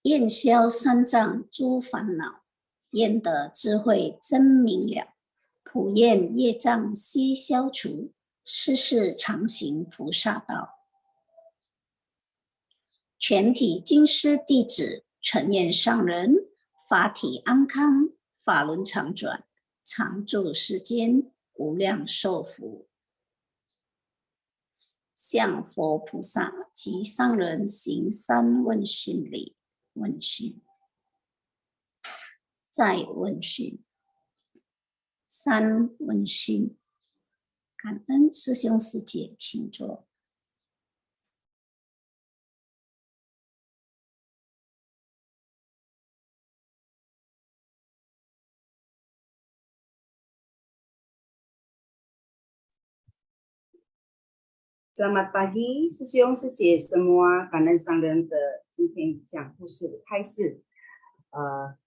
燕消三障诸烦恼，燕得智慧真明了。普厌业障悉消除，世世常行菩萨道。全体经师弟子，纯愿上人法体安康，法轮常转，常住世间，无量寿福。向佛菩萨及上人行三问讯礼。问讯，再问讯，三问讯。感恩师兄师姐，请坐。Selamat pagi, 师兄师姐 semua， 感恩上人的今天讲故事的开示。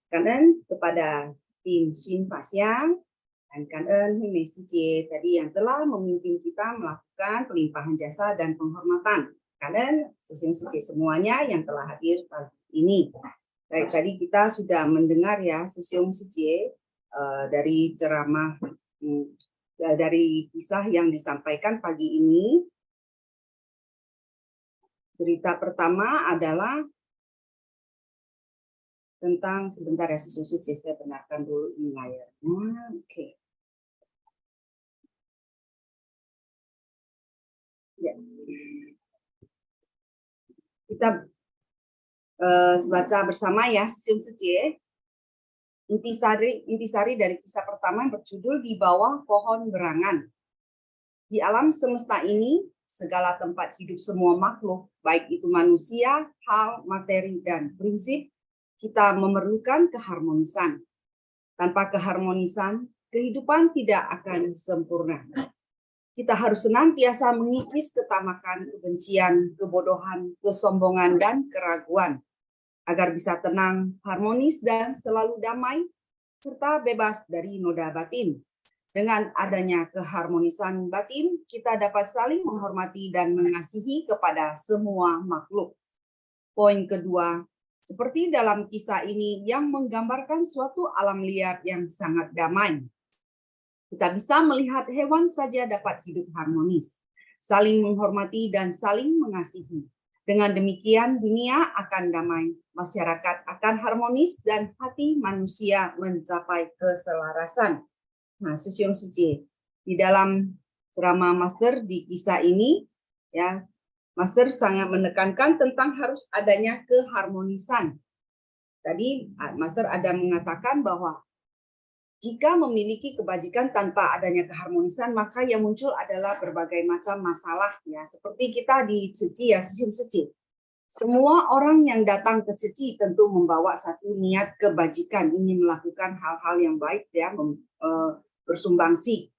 感恩kepada tim Shin Fa Siang dan 感恩慧美师姐 tadi yang telah memimpin kita melakukan pelimpahan jasa dan penghormatan. 感恩师兄师姐 semuanya yang telah hadir pagi ini. Baik, tadi kita sudah mendengar ya师兄师姐dari ceramah dari kisah yang disampaikan pagi ini. Cerita pertama adalah tentang, sebentar ya Susi, saya benarkan dulu ini layarnya. Oke. Ya. Kita baca bersama ya Susi. Intisari dari kisah pertama yang berjudul Di Bawah Pohon Berangan. Di alam semesta ini, segala tempat hidup semua makhluk, baik itu manusia, hal, materi, dan prinsip, kita memerlukan keharmonisan. Tanpa keharmonisan, kehidupan tidak akan sempurna. Kita harus senantiasa mengikis ketamakan, kebencian, kebodohan, kesombongan, dan keraguan, agar bisa tenang, harmonis, dan selalu damai, serta bebas dari noda batin. Dengan adanya keharmonisan batin, kita dapat saling menghormati dan mengasihi kepada semua makhluk. Poin kedua, seperti dalam kisah ini yang menggambarkan suatu alam liar yang sangat damai. Kita bisa melihat hewan saja dapat hidup harmonis, saling menghormati dan saling mengasihi. Dengan demikian, dunia akan damai, masyarakat akan harmonis, dan hati manusia mencapai keselarasan. Nah, Susiung Suci, di dalam ceramah Master di kisah ini, ya, Master sangat menekankan tentang harus adanya keharmonisan. Tadi Master ada mengatakan bahwa jika memiliki kebajikan tanpa adanya keharmonisan, maka yang muncul adalah berbagai macam masalah, ya. Seperti kita di Ceci ya, Susiung Suci. Semua orang yang datang ke Ceci tentu membawa satu niat kebajikan, ingin melakukan hal-hal yang baik, ya, bersumbangsi.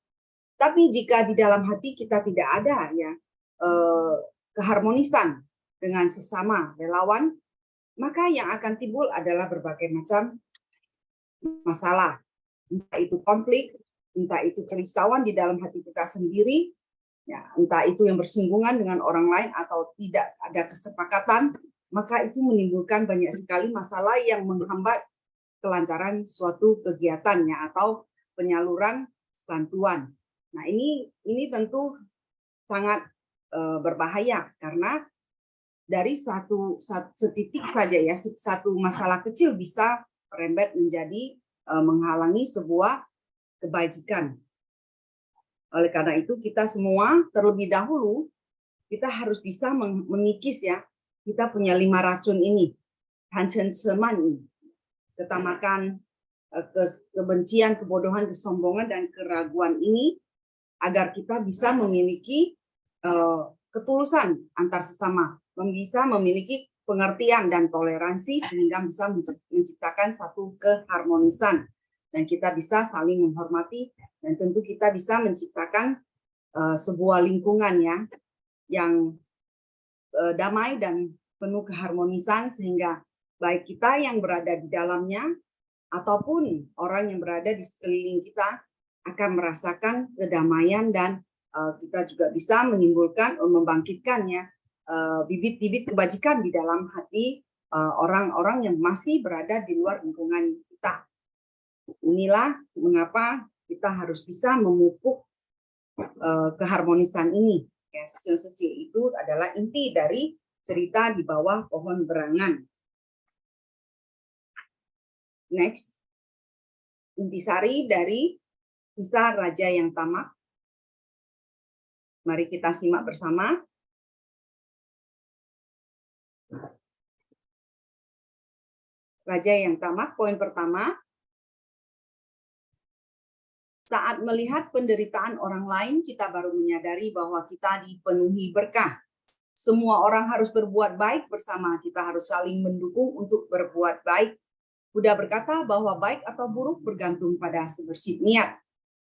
Tapi jika di dalam hati kita tidak ada ya keharmonisan dengan sesama relawan, maka yang akan timbul adalah berbagai macam masalah. Entah itu konflik, entah itu kerisauan di dalam hati kita sendiri, ya, entah itu yang bersinggungan dengan orang lain atau tidak ada kesepakatan, maka itu menimbulkan banyak sekali masalah yang menghambat kelancaran suatu kegiatannya atau penyaluran bantuan. Nah, ini tentu sangat berbahaya karena dari setitik saja ya, satu masalah kecil bisa merembet menjadi menghalangi sebuah kebajikan. Oleh karena itu kita semua terlebih dahulu kita harus bisa mengikis ya, kita punya 5 racun ini, Hanchen Seman ini, ketamakan, kebencian, kebodohan, kesombongan, dan keraguan ini, agar kita bisa memiliki ketulusan antar sesama, bisa memiliki pengertian dan toleransi sehingga bisa menciptakan satu keharmonisan dan kita bisa saling menghormati dan tentu kita bisa menciptakan sebuah lingkungan ya yang damai dan penuh keharmonisan sehingga baik kita yang berada di dalamnya ataupun orang yang berada di sekeliling kita akan merasakan kedamaian dan kita juga bisa menimbulkan, membangkitkan ya bibit-bibit kebajikan di dalam hati orang-orang yang masih berada di luar lingkungan kita. Inilah mengapa kita harus bisa memupuk keharmonisan ini. Ya, Session Suci itu adalah inti dari cerita di bawah pohon berangan. Next, intisari dari kisah Raja yang Tamak. Mari kita simak bersama. Raja yang Tamak, poin pertama. Saat melihat penderitaan orang lain, kita baru menyadari bahwa kita dipenuhi berkah. Semua orang harus berbuat baik bersama. Kita harus saling mendukung untuk berbuat baik. Buddha berkata bahwa baik atau buruk bergantung pada sebersih niat.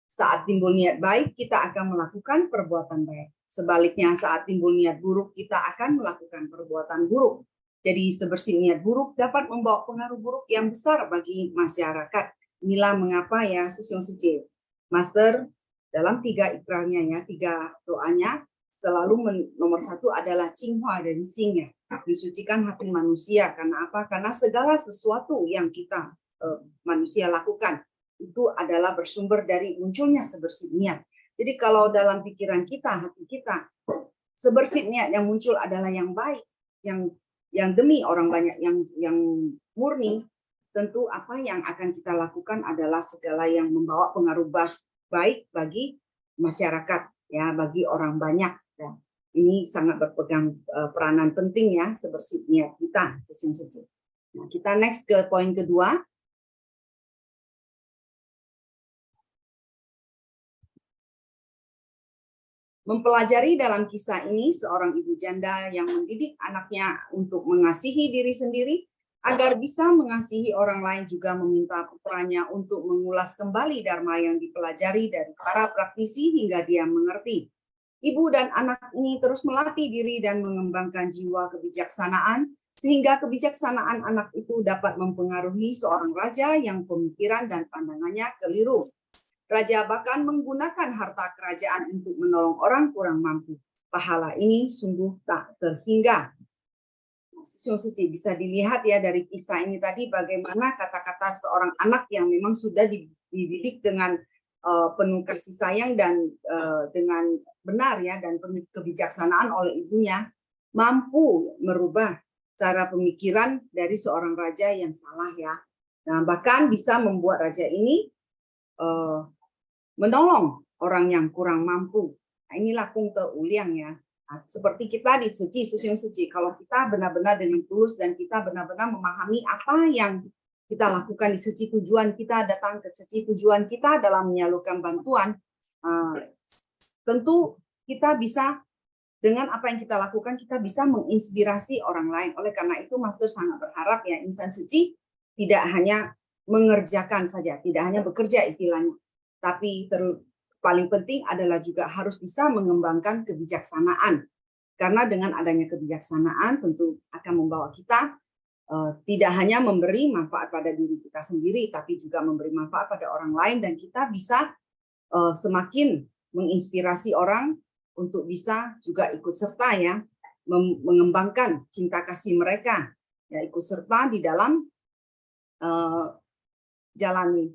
Saat timbul niat baik, kita akan melakukan perbuatan baik. Sebaliknya, saat timbul niat buruk, kita akan melakukan perbuatan buruk. Jadi, sebersih niat buruk dapat membawa pengaruh buruk yang besar bagi masyarakat. Inilah mengapa ya Session Suci Master dalam 3 ikrarnya ya, 3 doanya selalu nomor 1 adalah Qinghua dan Xing ya, disucikan hati manusia. Karena apa? Karena segala sesuatu yang kita manusia lakukan itu adalah bersumber dari munculnya sebersih niat. Jadi kalau dalam pikiran kita, hati kita, sebersih niat yang muncul adalah yang baik, yang demi orang banyak, yang murni, tentu apa yang akan kita lakukan adalah segala yang membawa pengaruh baik bagi masyarakat, ya, bagi orang banyak. Ya. Ini sangat berpegang peranan penting ya, sebersih niat kita. Nah, kita next ke poin kedua. Mempelajari dalam kisah ini seorang ibu janda yang mendidik anaknya untuk mengasihi diri sendiri, agar bisa mengasihi orang lain, juga meminta putranya untuk mengulas kembali dharma yang dipelajari dari para praktisi hingga dia mengerti. Ibu dan anak ini terus melatih diri dan mengembangkan jiwa kebijaksanaan, sehingga kebijaksanaan anak itu dapat mempengaruhi seorang raja yang pemikiran dan pandangannya keliru. Raja bahkan menggunakan harta kerajaan untuk menolong orang kurang mampu. Pahala ini sungguh tak terhingga. Session Suci bisa dilihat ya dari kisah ini tadi bagaimana kata-kata seorang anak yang memang sudah dididik dengan penuh kasih sayang dan dengan benar ya, dan penuh kebijaksanaan oleh ibunya, mampu merubah cara pemikiran dari seorang raja yang salah ya. Nah, bahkan bisa membuat raja ini menolong orang yang kurang mampu. Nah, inilah Kung Te Uliang ya. Nah, seperti kita di Session Suci, kalau kita benar-benar dengan tulus dan kita benar-benar memahami apa yang kita lakukan di Suci, tujuan kita datang ke Suci, tujuan kita dalam menyalurkan bantuan, tentu kita bisa, dengan apa yang kita lakukan, kita bisa menginspirasi orang lain. Oleh karena itu, Master sangat berharap ya insan suci tidak hanya mengerjakan saja, tidak hanya bekerja istilahnya, tapi paling penting adalah juga harus bisa mengembangkan kebijaksanaan. Karena dengan adanya kebijaksanaan tentu akan membawa kita tidak hanya memberi manfaat pada diri kita sendiri, tapi juga memberi manfaat pada orang lain, dan kita bisa semakin menginspirasi orang untuk bisa juga ikut serta ya, mengembangkan cinta kasih mereka, ya, ikut serta di dalam jalani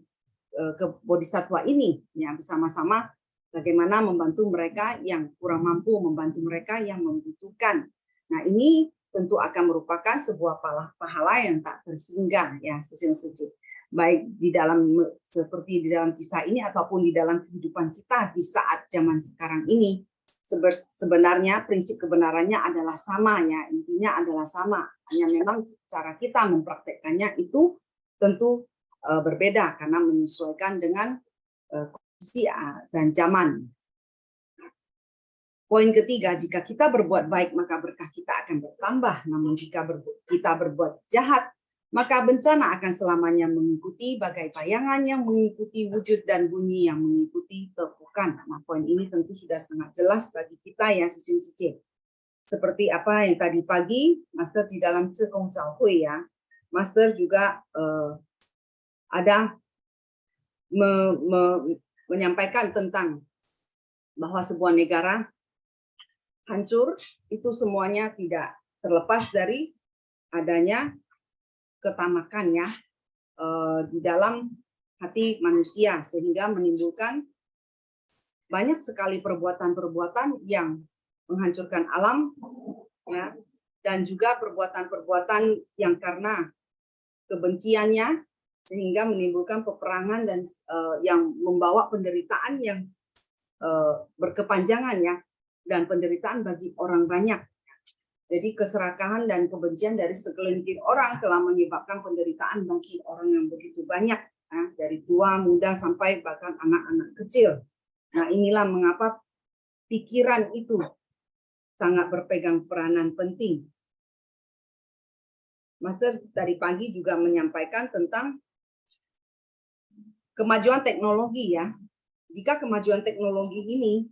ke bodhisatwa ini ya, bersama-sama bagaimana membantu mereka yang kurang mampu, membantu mereka yang membutuhkan. Nah, ini tentu akan merupakan sebuah pahala yang tak terhingga ya, Session Suci. Baik di dalam seperti di dalam kisah ini ataupun di dalam kehidupan kita di saat zaman sekarang ini, sebenarnya prinsip kebenarannya adalah sama ya, intinya adalah sama. Hanya memang cara kita mempraktekkannya itu tentu berbeda karena menyesuaikan dengan kondisi dan zaman. Poin ketiga, jika kita berbuat baik maka berkah kita akan bertambah. Namun jika kita berbuat jahat, maka bencana akan selamanya mengikuti bagai bayangan yang mengikuti wujud dan bunyi yang mengikuti tepukan. Nah, poin ini tentu sudah sangat jelas bagi kita ya, Session Suci. Seperti apa yang tadi pagi Master di dalam Cikong Cao Hui ya, Master juga ada menyampaikan tentang bahwa sebuah negara hancur itu semuanya tidak terlepas dari adanya ketamakan ya di dalam hati manusia, sehingga menimbulkan banyak sekali perbuatan-perbuatan yang menghancurkan alam ya, dan juga perbuatan-perbuatan yang karena kebenciannya sehingga menimbulkan peperangan dan yang membawa penderitaan yang berkepanjangan ya, dan penderitaan bagi orang banyak. Jadi keserakahan dan kebencian dari segelintir orang telah menyebabkan penderitaan bagi orang yang begitu banyak, ya, dari tua, muda, sampai bahkan anak-anak kecil. Nah, inilah mengapa pikiran itu sangat berpegang peranan penting. Master tadi pagi juga menyampaikan tentang kemajuan teknologi ya. Jika kemajuan teknologi ini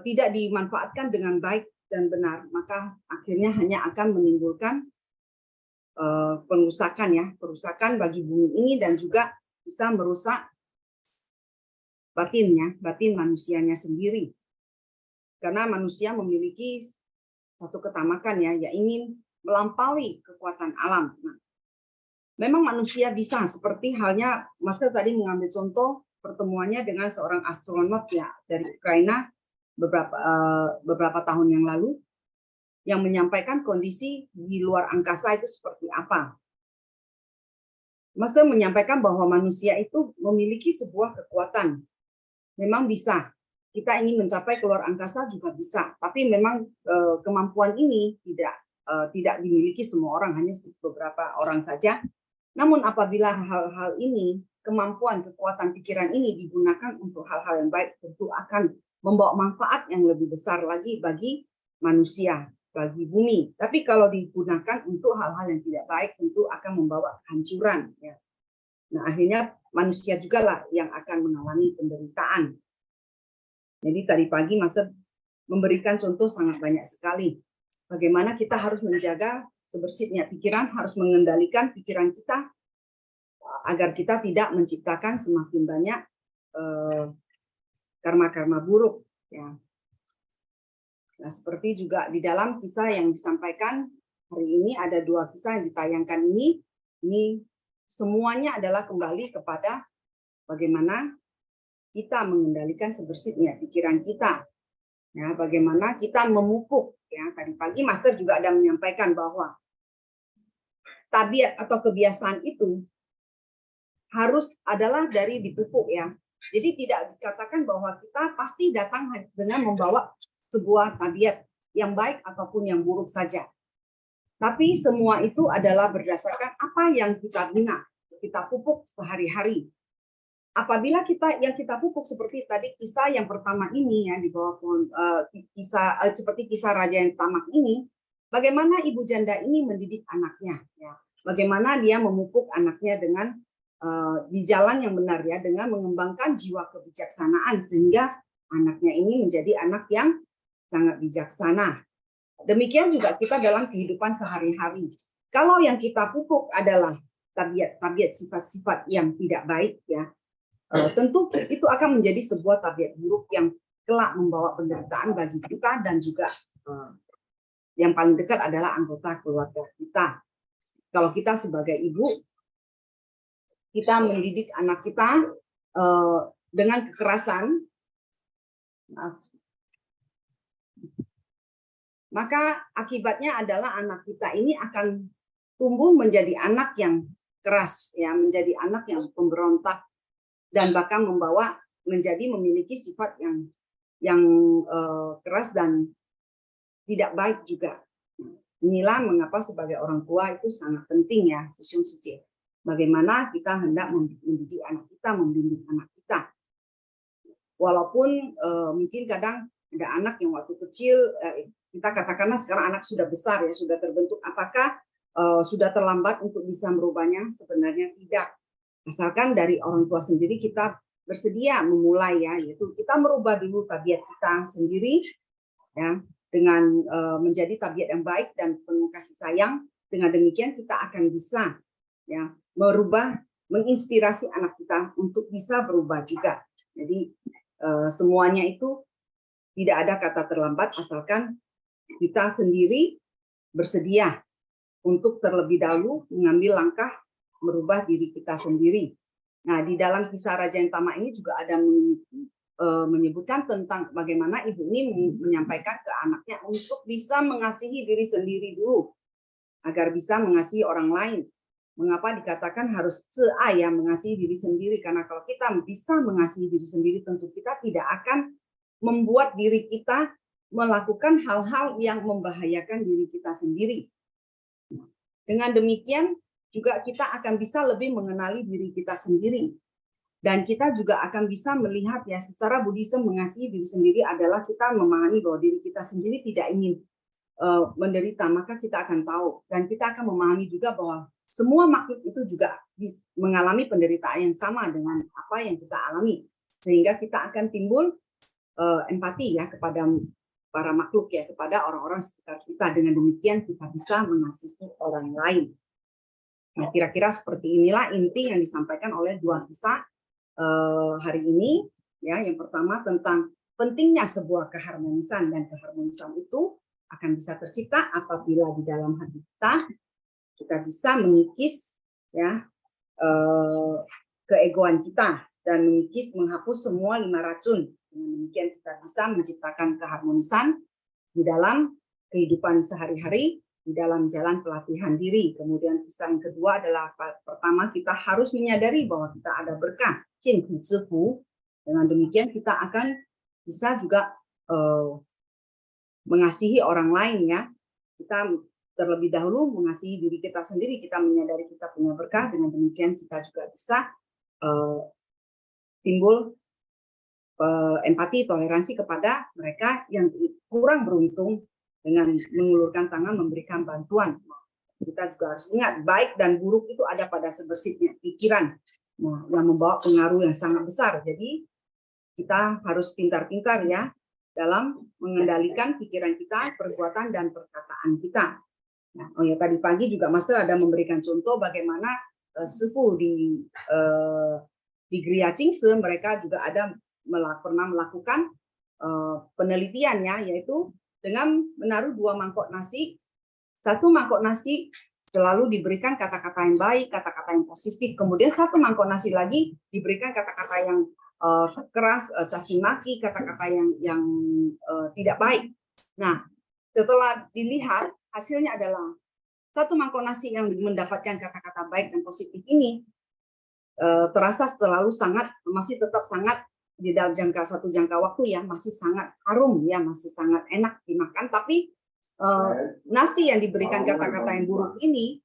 tidak dimanfaatkan dengan baik dan benar, maka akhirnya hanya akan menimbulkan perusakan bagi bumi ini, dan juga bisa merusak batin manusianya sendiri. Karena manusia memiliki satu ketamakan ya ingin melampaui kekuatan alam. Nah, memang manusia bisa, seperti halnya Master tadi mengambil contoh pertemuannya dengan seorang astronot ya dari Ukraina beberapa tahun yang lalu, yang menyampaikan kondisi di luar angkasa itu seperti apa. Master menyampaikan bahwa manusia itu memiliki sebuah kekuatan. Memang bisa. Kita ingin mencapai keluar angkasa juga bisa. Tapi memang kemampuan ini tidak dimiliki semua orang, hanya beberapa orang saja. Namun apabila hal-hal ini, kemampuan, kekuatan pikiran ini digunakan untuk hal-hal yang baik, tentu akan membawa manfaat yang lebih besar lagi bagi manusia, bagi bumi. Tapi kalau digunakan untuk hal-hal yang tidak baik, tentu akan membawa kehancuran. Ya. Nah, akhirnya manusia juga lah yang akan mengalami penderitaan. Jadi tadi pagi Master memberikan contoh sangat banyak sekali. Bagaimana kita harus menjaga sebersihnya pikiran, harus mengendalikan pikiran kita agar kita tidak menciptakan semakin banyak karma-karma buruk. Ya. Nah, seperti juga di dalam kisah yang disampaikan hari ini, ada 2 kisah yang ditayangkan ini semuanya adalah kembali kepada bagaimana kita mengendalikan sebersihnya pikiran kita. Ya, bagaimana kita memupuk. Ya, tadi pagi Master juga ada menyampaikan bahwa tabiat atau kebiasaan itu harus adalah dari dipupuk ya. Jadi tidak dikatakan bahwa kita pasti datang dengan membawa sebuah tabiat yang baik ataupun yang buruk saja. Tapi semua itu adalah berdasarkan apa yang kita bina, kita pupuk sehari-hari. Apabila yang kita pupuk seperti tadi kisah yang pertama ini ya, di bawah seperti kisah Raja yang Tamak ini, bagaimana ibu janda ini mendidik anaknya ya. Bagaimana dia memupuk anaknya dengan di jalan yang benar ya, dengan mengembangkan jiwa kebijaksanaan sehingga anaknya ini menjadi anak yang sangat bijaksana. Demikian juga kita dalam kehidupan sehari-hari. Kalau yang kita pupuk adalah tabiat sifat-sifat yang tidak baik ya, tentu itu akan menjadi sebuah tabiat buruk yang kelak membawa penderitaan bagi kita, dan juga yang paling dekat adalah anggota keluarga kita. Kalau kita sebagai ibu, kita mendidik anak kita dengan kekerasan, maka akibatnya adalah anak kita ini akan tumbuh menjadi anak yang keras, ya, menjadi anak yang pemberontak, dan bahkan memiliki sifat yang keras dan tidak baik juga. Inilah mengapa sebagai orang tua itu sangat penting ya, Sisyung Suci. Bagaimana kita hendak mendidik anak kita, membimbing anak kita. Walaupun mungkin kadang ada anak yang waktu kecil, kita katakanlah sekarang anak sudah besar ya, sudah terbentuk. Apakah sudah terlambat untuk bisa merubahnya? Sebenarnya tidak. Asalkan dari orang tua sendiri kita bersedia memulai ya, yaitu kita merubah dulu tabiat kita sendiri ya, dengan menjadi tabiat yang baik dan penuh kasih sayang. Dengan demikian kita akan bisa ya merubah, menginspirasi anak kita untuk bisa berubah juga. Jadi semuanya itu tidak ada kata terlambat asalkan kita sendiri bersedia untuk terlebih dahulu mengambil langkah merubah diri kita sendiri. Nah, di dalam kisah Raja yang Tamak ini juga ada menyebutkan tentang bagaimana ibu ini menyampaikan ke anaknya untuk bisa mengasihi diri sendiri dulu, agar bisa mengasihi orang lain. Mengapa dikatakan harus seaya mengasihi diri sendiri? Karena kalau kita bisa mengasihi diri sendiri, tentu kita tidak akan membuat diri kita melakukan hal-hal yang membahayakan diri kita sendiri. Dengan demikian juga kita akan bisa lebih mengenali diri kita sendiri. Dan kita juga akan bisa melihat ya, secara Buddhisme mengasihi diri sendiri adalah kita memahami bahwa diri kita sendiri tidak ingin menderita, maka kita akan tahu. Dan kita akan memahami juga bahwa semua makhluk itu juga mengalami penderitaan yang sama dengan apa yang kita alami. Sehingga kita akan timbul empati ya kepada para makhluk ya, kepada orang-orang sekitar kita. Dengan demikian kita bisa mengasihi orang lain. Nah, kira-kira seperti inilah inti yang disampaikan oleh dua kisah hari ini. Ya, yang pertama tentang pentingnya sebuah keharmonisan, dan keharmonisan itu akan bisa tercipta apabila di dalam hati kita bisa mengikis ya keegoan kita dan menghapus semua 5 racun. Dengan demikian kita bisa menciptakan keharmonisan di dalam kehidupan sehari-hari, di dalam jalan pelatihan diri. Kemudian kisah yang kedua adalah pertama kita harus menyadari bahwa kita ada berkah, Jin Hu Zhi Fu. Dengan demikian kita akan bisa juga mengasihi orang lain ya. Kita terlebih dahulu mengasihi diri kita sendiri, kita menyadari kita punya berkah. Dengan demikian kita juga bisa timbul empati, toleransi kepada mereka yang kurang beruntung dengan mengulurkan tangan memberikan bantuan. Kita juga harus ingat, baik dan buruk itu ada pada sebersihnya pikiran, yang membawa pengaruh yang sangat besar. Jadi kita harus pintar-pintar ya dalam mengendalikan pikiran kita, perbuatan dan perkataan kita. Nah, tadi pagi juga Master ada memberikan contoh bagaimana Sifu di Gria Chingse, mereka juga ada pernah melakukan penelitian ya, yaitu dengan menaruh 2 mangkok nasi. 1 mangkok nasi selalu diberikan kata-kata yang baik, kata-kata yang positif. Kemudian 1 mangkok nasi lagi diberikan kata-kata yang keras, caci maki, kata-kata yang tidak baik. Nah, setelah dilihat hasilnya adalah 1 mangkok nasi yang mendapatkan kata-kata baik dan positif ini terasa masih tetap sangat di dalam satu jangka waktu ya, masih sangat harum ya, masih sangat enak dimakan. Tapi nasi yang diberikan kata-kata yang buruk ini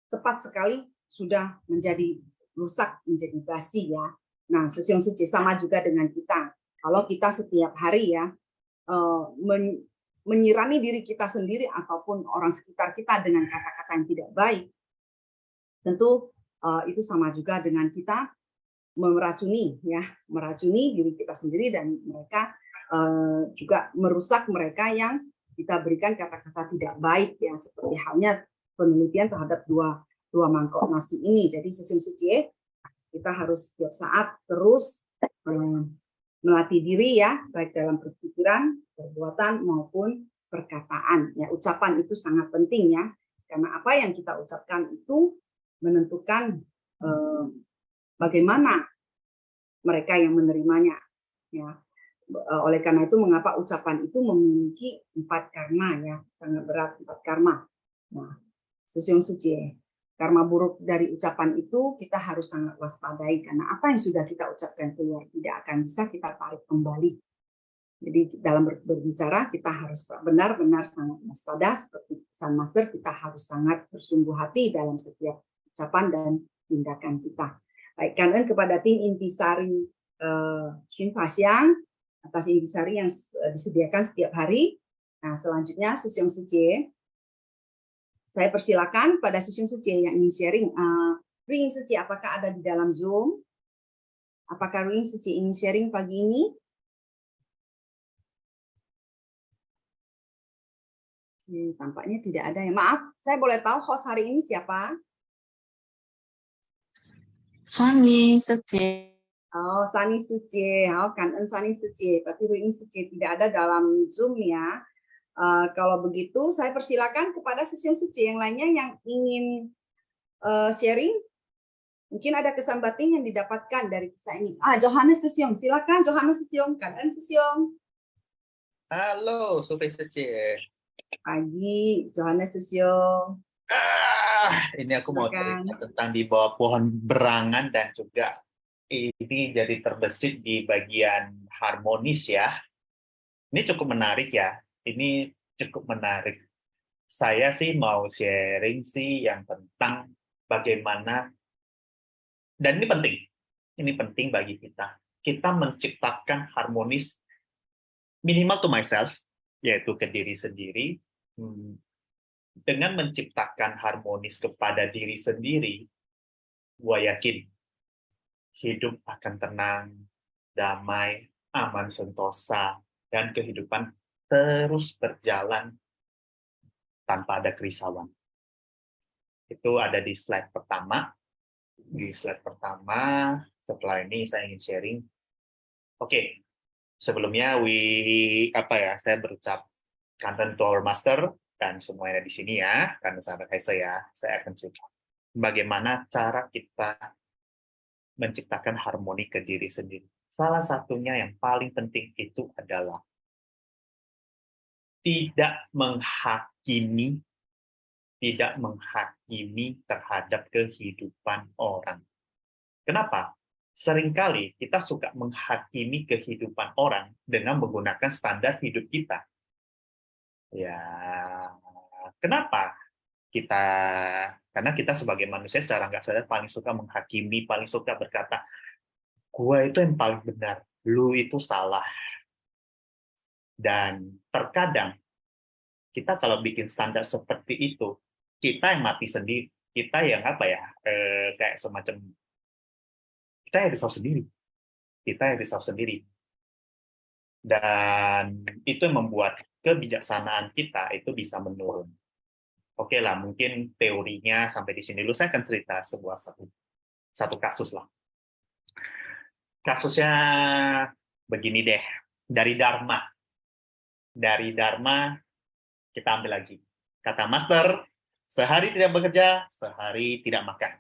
cepat sekali sudah menjadi rusak, menjadi basi ya. Nah, Sisyong Suci sama juga dengan kita. Kalau kita setiap hari ya menyirami diri kita sendiri ataupun orang sekitar kita dengan kata-kata yang tidak baik, tentu itu sama juga dengan kita meracuni diri kita sendiri, dan mereka juga merusak mereka yang kita berikan kata-kata tidak baik ya, seperti halnya penelitian terhadap dua mangkok nasi ini. Jadi Sisyong Suci kita harus setiap saat terus melatih diri ya, baik dalam berpikiran, perbuatan maupun perkataan ya. Ucapan itu sangat penting ya, karena apa yang kita ucapkan itu menentukan bagaimana mereka yang menerimanya ya. Oleh karena itu mengapa ucapan itu memiliki 4 karma ya, sangat berat 4 karma. Nah, Sisyong Suci, karma buruk dari ucapan itu kita harus sangat waspadai, karena apa yang sudah kita ucapkan keluar tidak akan bisa kita tarik kembali. Jadi dalam berbicara kita harus benar-benar sangat waspada, seperti pesan Master, kita harus sangat bersungguh hati dalam setiap ucapan dan tindakan kita. Baik, kangen kepada tim Intisari Xun Faxiang atas intisari yang disediakan setiap hari. Nah, selanjutnya Sisyong Suci, saya persilakan pada Sisyong Suci yang ingin sharing. Ring Suci, apakah ada di dalam Zoom? Apakah Ring Suci ingin sharing pagi ini? Tampaknya tidak ada ya. Maaf, saya boleh tahu host hari ini siapa? Sunny Suci. Oh, Sunny Suci. Oh, kangen Sunny Suci. Berarti Ring Suci tidak ada dalam Zoom ya. Kalau begitu, saya persilakan kepada sesiun-sesiun yang lainnya yang ingin sharing. Mungkin ada kesan batin yang didapatkan dari kisah ini. Johannes Sesiong, silakan Johannes Sesiong, Kalian Sesiong. Halo, Sobat Sece. Pagi, Johannes Sesiong. Ini aku mau Silakan. cerita tentang di bawah pohon berangan dan juga ini jadi terbesit di bagian harmonis ya. Ini cukup menarik ya. Ini cukup menarik. Saya sih mau sharing sih yang tentang bagaimana, dan ini penting bagi kita. Kita menciptakan harmonis minimal to myself, yaitu ke diri sendiri. Dengan menciptakan harmonis kepada diri sendiri, gue yakin hidup akan tenang, damai, aman, sentosa, dan kehidupan terus berjalan tanpa ada kerisauan. Itu ada di slide pertama. Di slide pertama, setelah ini saya ingin sharing. Oke, sebelumnya saya berucap kanten to our master dan semuanya di sini ya, karena sahabat saya akan cerita bagaimana cara kita menciptakan harmoni ke diri sendiri. Salah satunya yang paling penting itu adalah tidak menghakimi terhadap kehidupan orang. Kenapa? Seringkali kita suka menghakimi kehidupan orang dengan menggunakan standar hidup kita. Ya, kenapa? Karena kita sebagai manusia secara nggak sadar paling suka menghakimi, paling suka berkata, gua itu yang paling benar, lu itu salah. Dan terkadang kita kalau bikin standar seperti itu, kita yang mati sendiri, kita yang kayak semacam kita yang risau sendiri, dan itu yang membuat kebijaksanaan kita itu bisa menurun. Oke lah, mungkin teorinya sampai di sini dulu. Saya akan cerita satu kasus lah. Kasusnya begini deh, dari Dharma kita ambil lagi. Kata master, sehari tidak bekerja, sehari tidak makan.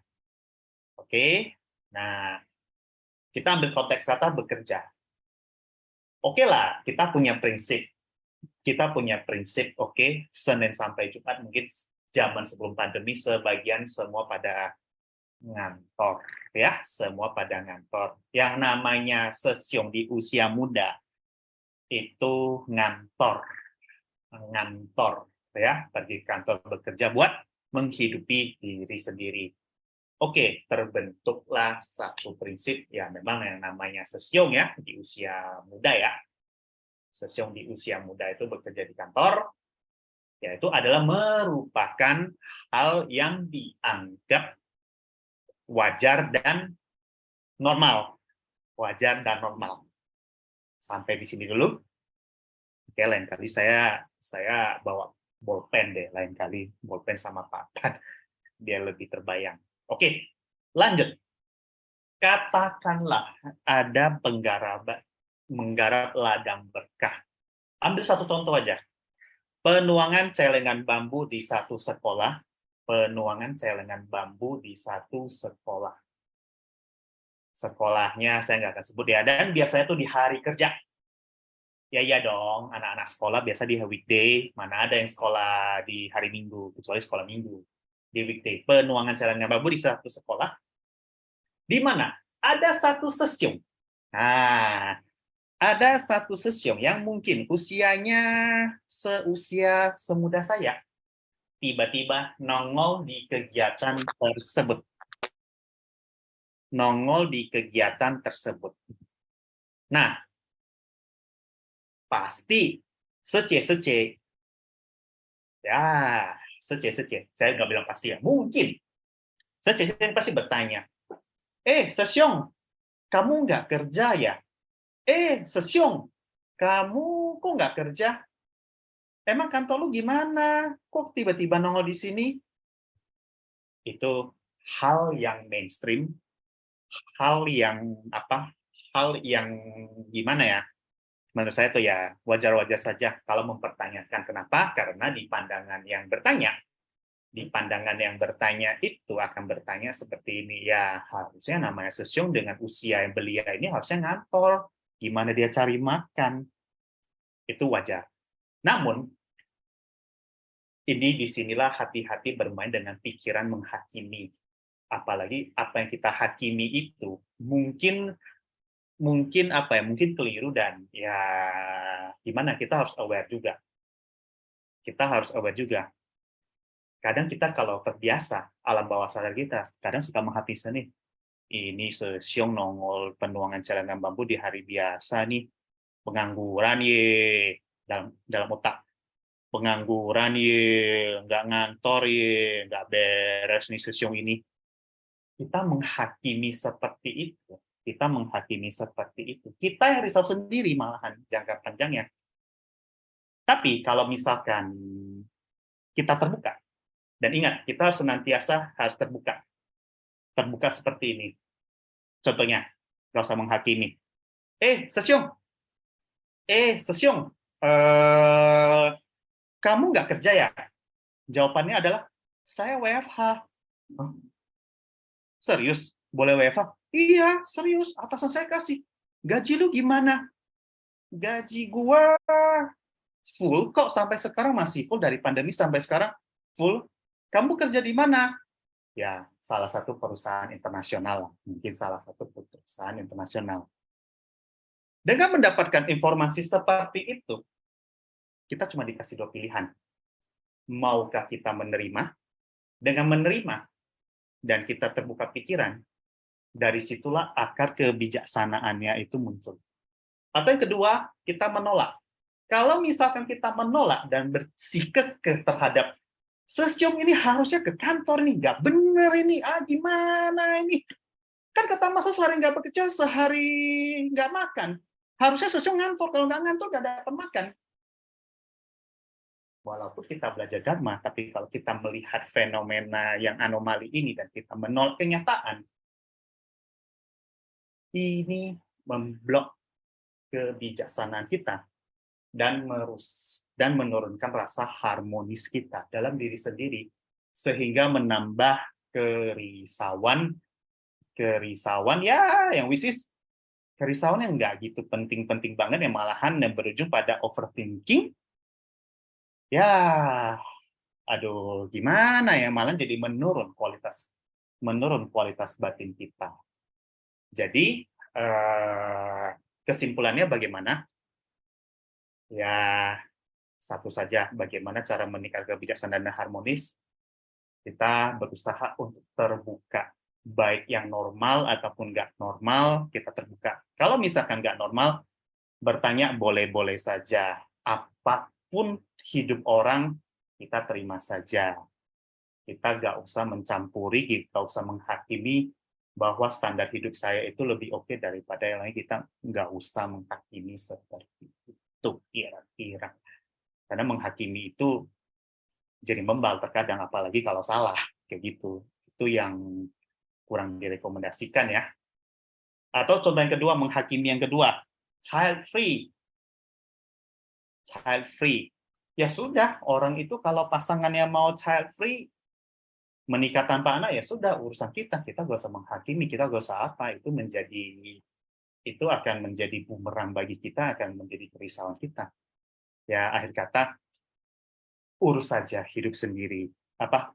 Oke, nah kita ambil konteks kata bekerja. Oke lah, kita punya prinsip, oke, Senin sampai Jumat, mungkin zaman sebelum pandemi sebagian semua pada ngantor, ya, semua pada ngantor. Yang namanya sesiong di usia muda itu ngantor, ya, pergi kantor bekerja buat menghidupi diri sendiri. Oke, terbentuklah satu prinsip ya, memang yang namanya sesiong ya di usia muda ya. Sesiong di usia muda itu bekerja di kantor, yaitu adalah merupakan hal yang dianggap wajar dan normal. Sampai di sini dulu. Oke, lain kali saya bawa bolpen deh, lain kali bolpen sama papan biar lebih terbayang. Oke, lanjut. Katakanlah ada menggarap ladang berkah. Ambil satu contoh aja. Penuangan celengan bambu di satu sekolah. Sekolahnya saya nggak akan sebut ya, dan biasanya tuh di hari kerja. Ya iya dong, anak-anak sekolah biasa di weekday, mana ada yang sekolah di hari Minggu, kecuali sekolah Minggu. Di weekday, penuangan celengan bambu di satu sekolah, di mana ada satu sesiong. Nah, ada satu sesiong yang mungkin usianya seusia semuda saya, tiba-tiba nongol di kegiatan tersebut. Nah, pasti seceh. Ya, seceh. Saya nggak bilang pasti ya, mungkin. Seceh pasti bertanya, Sesiong, kamu nggak kerja ya? Sesiong, kamu kok nggak kerja? Emang kantor lu gimana? Kok tiba-tiba nongol di sini? Itu hal yang mainstream, hal yang gimana ya? menurut saya itu ya wajar-wajar saja kalau mempertanyakan. Kenapa? Karena di pandangan yang bertanya itu akan bertanya seperti ini, ya harusnya namanya Sesyong dengan usia yang belia ini harusnya ngantor, gimana dia cari makan, itu wajar. Namun ini disinilah hati-hati bermain dengan pikiran menghakimi. Apalagi apa yang kita hakimi itu mungkin keliru, dan ya gimana, kita harus aware juga. Kadang kita kalau terbiasa, alam bawah sadar kita kadang suka menghakimi nih, ini Sesyong nongol penuangan celengan bambu di hari biasa nih, pengangguran ye, dalam otak, pengangguran ye, nggak ngantor ye, nggak beres nih Sesyong ini. Kita menghakimi seperti itu. Kita yang risau sendiri malahan jangka panjangnya. Tapi kalau misalkan kita terbuka, dan ingat, kita harus senantiasa terbuka. Terbuka seperti ini. Contohnya, nggak usah menghakimi. Sesyong, kamu nggak kerja ya? Jawabannya adalah, saya WFH. Hah? Serius? Boleh WFH? Iya, serius. Atasan saya kasih. Gaji lu gimana? Gaji gua full kok, sampai sekarang masih full, dari pandemi sampai sekarang full. Kamu kerja di mana? Ya, salah satu perusahaan internasional. Mungkin salah satu perusahaan internasional. Dengan mendapatkan informasi seperti itu, kita cuma dikasih dua pilihan. Maukah kita menerima? Dengan menerima, dan kita terbuka pikiran, dari situlah akar kebijaksanaannya itu muncul. Atau yang kedua, kita menolak. Kalau misalkan kita menolak dan bersikap terhadap Sesyong ini harusnya ke kantor nih, nggak bener ini, gimana ini? Kan kata masa sehari nggak bekerja, sehari nggak makan. Harusnya Sesyong ngantor, kalau nggak ngantor nggak dapat makan. Walaupun kita belajar Dharma, tapi kalau kita melihat fenomena yang anomali ini dan kita menolak kenyataan, ini memblok kebijaksanaan kita dan menurunkan rasa harmonis kita dalam diri sendiri, sehingga menambah kerisauan ya, yang kerisauan yang nggak gitu penting-penting banget, yang malahan yang berujung pada overthinking. Ya, aduh, gimana ya, malah jadi menurun kualitas batin kita. Jadi kesimpulannya bagaimana? Ya, satu saja, bagaimana cara meningkatkan kebijaksanaan dan harmonis. Kita berusaha untuk terbuka, baik yang normal ataupun nggak normal, kita terbuka. Kalau misalkan nggak normal, bertanya boleh-boleh saja. Apapun hidup orang, kita terima saja. Kita nggak usah mencampuri, kita nggak usah menghakimi bahwa standar hidup saya itu lebih oke daripada yang lain. Kita nggak usah menghakimi seperti itu, kira-kira. Karena menghakimi itu jadi membal terkadang, apalagi kalau salah, kayak gitu. Itu yang kurang direkomendasikan ya. Atau contoh yang kedua, menghakimi yang kedua, child free. Ya sudah, orang itu kalau pasangannya mau child free, menikah tanpa anak, ya sudah, urusan kita gak usah menghakimi, kita gak usah apa, itu akan menjadi bumerang bagi kita, akan menjadi kerisauan kita. Ya, akhir kata, urus saja hidup sendiri,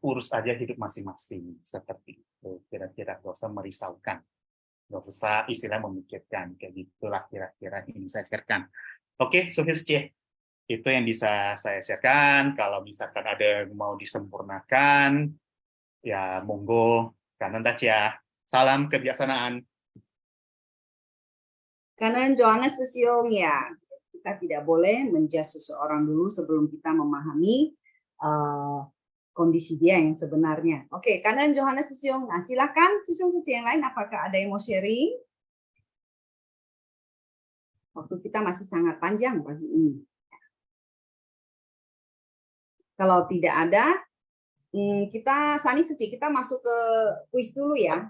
urus aja hidup masing-masing, seperti itu. Kira-kira gak usah merisaukan, gak usah istilah memikirkan, kayak gitulah kira-kira ini saya sharekan. Oke, Sukses, itu yang bisa saya sharekan. Kalau misalkan ada yang mau disempurnakan, ya monggo, kanan ya. Salam kebijaksanaan. Karena Johannes Sesyong ya, kita tidak boleh menjudge seseorang dulu sebelum kita memahami kondisi dia yang sebenarnya. Oke, karena Johannes Sesyong, nah silakan Sesyong yang lain, apakah ada yang mau sharing? Waktu kita masih sangat panjang pagi ini. Kalau tidak ada, kita kita masuk ke kuis dulu ya.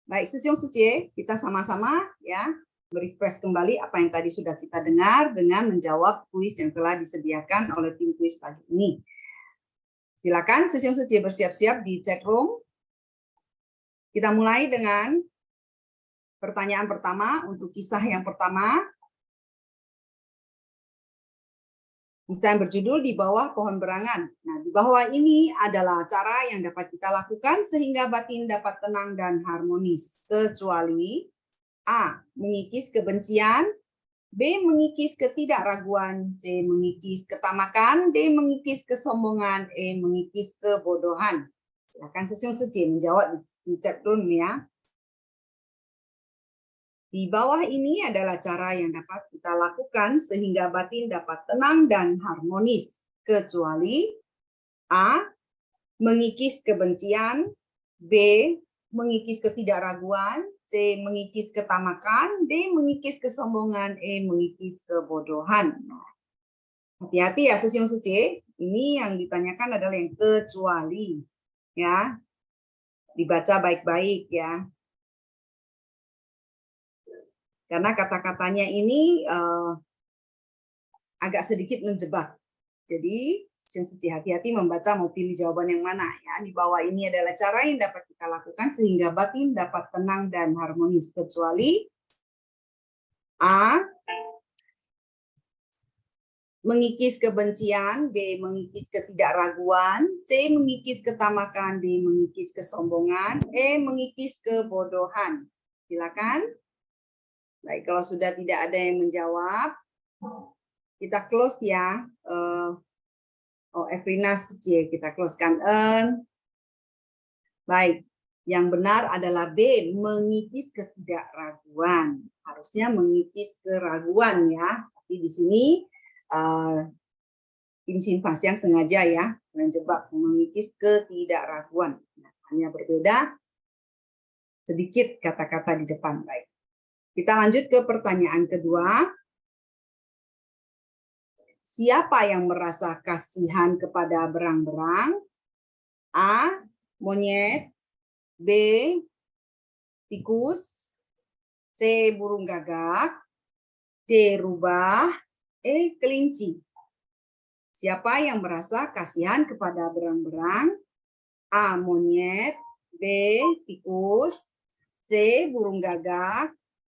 Baik, Sesyong Sece, kita sama-sama ya merefresh kembali apa yang tadi sudah kita dengar dengan menjawab kuis yang telah disediakan oleh tim kuis pagi ini. Silakan Sesyong Sece bersiap-siap di chat room. Kita mulai dengan pertanyaan pertama untuk kisah yang pertama. Kisah yang berjudul Di Bawah Pohon Berangan. Nah, di bawah ini adalah cara yang dapat kita lakukan sehingga batin dapat tenang dan harmonis. Kecuali A. Mengikis kebencian, B. Mengikis ketidakraguan, C. Mengikis ketamakan, D. Mengikis kesombongan, E. Mengikis kebodohan. Silakan Sesyong Sece menjawab di chat room ya. Di bawah ini adalah cara yang dapat kita lakukan sehingga batin dapat tenang dan harmonis. Kecuali A. Mengikis kebencian, B. Mengikis ketidakraguan, C. Mengikis ketamakan, D. Mengikis kesombongan, E. Mengikis kebodohan. Hati-hati ya Sesyong Sece, ini yang ditanyakan adalah yang kecuali. Ya, dibaca baik-baik ya. Karena kata-katanya ini agak sedikit menjebak. Jadi, hati-hati membaca mau pilih jawaban yang mana ya. Di bawah ini adalah cara yang dapat kita lakukan sehingga batin dapat tenang dan harmonis. Kecuali A. Mengikis kebencian, B. Mengikis ketidakraguan, C. Mengikis ketamakan, D. Mengikis kesombongan, E. Mengikis kebodohan. Silakan. Baik, kalau sudah tidak ada yang menjawab, kita close ya. Evrina Sece, kita closekan. Baik, yang benar adalah B, mengikis ketidakraguan. Harusnya mengikis keraguan ya. Tapi di sini tim Sinfas yang sengaja ya menjebak mengikis ketidakraguan. Nah, hanya berbeda sedikit kata-kata di depan. Baik. Kita lanjut ke pertanyaan kedua. Siapa yang merasa kasihan kepada berang-berang? A. Monyet, B. Tikus, C. Burung gagak, D. Rubah, E. Kelinci. Siapa yang merasa kasihan kepada berang-berang? A. Monyet, B. Tikus, C. Burung gagak,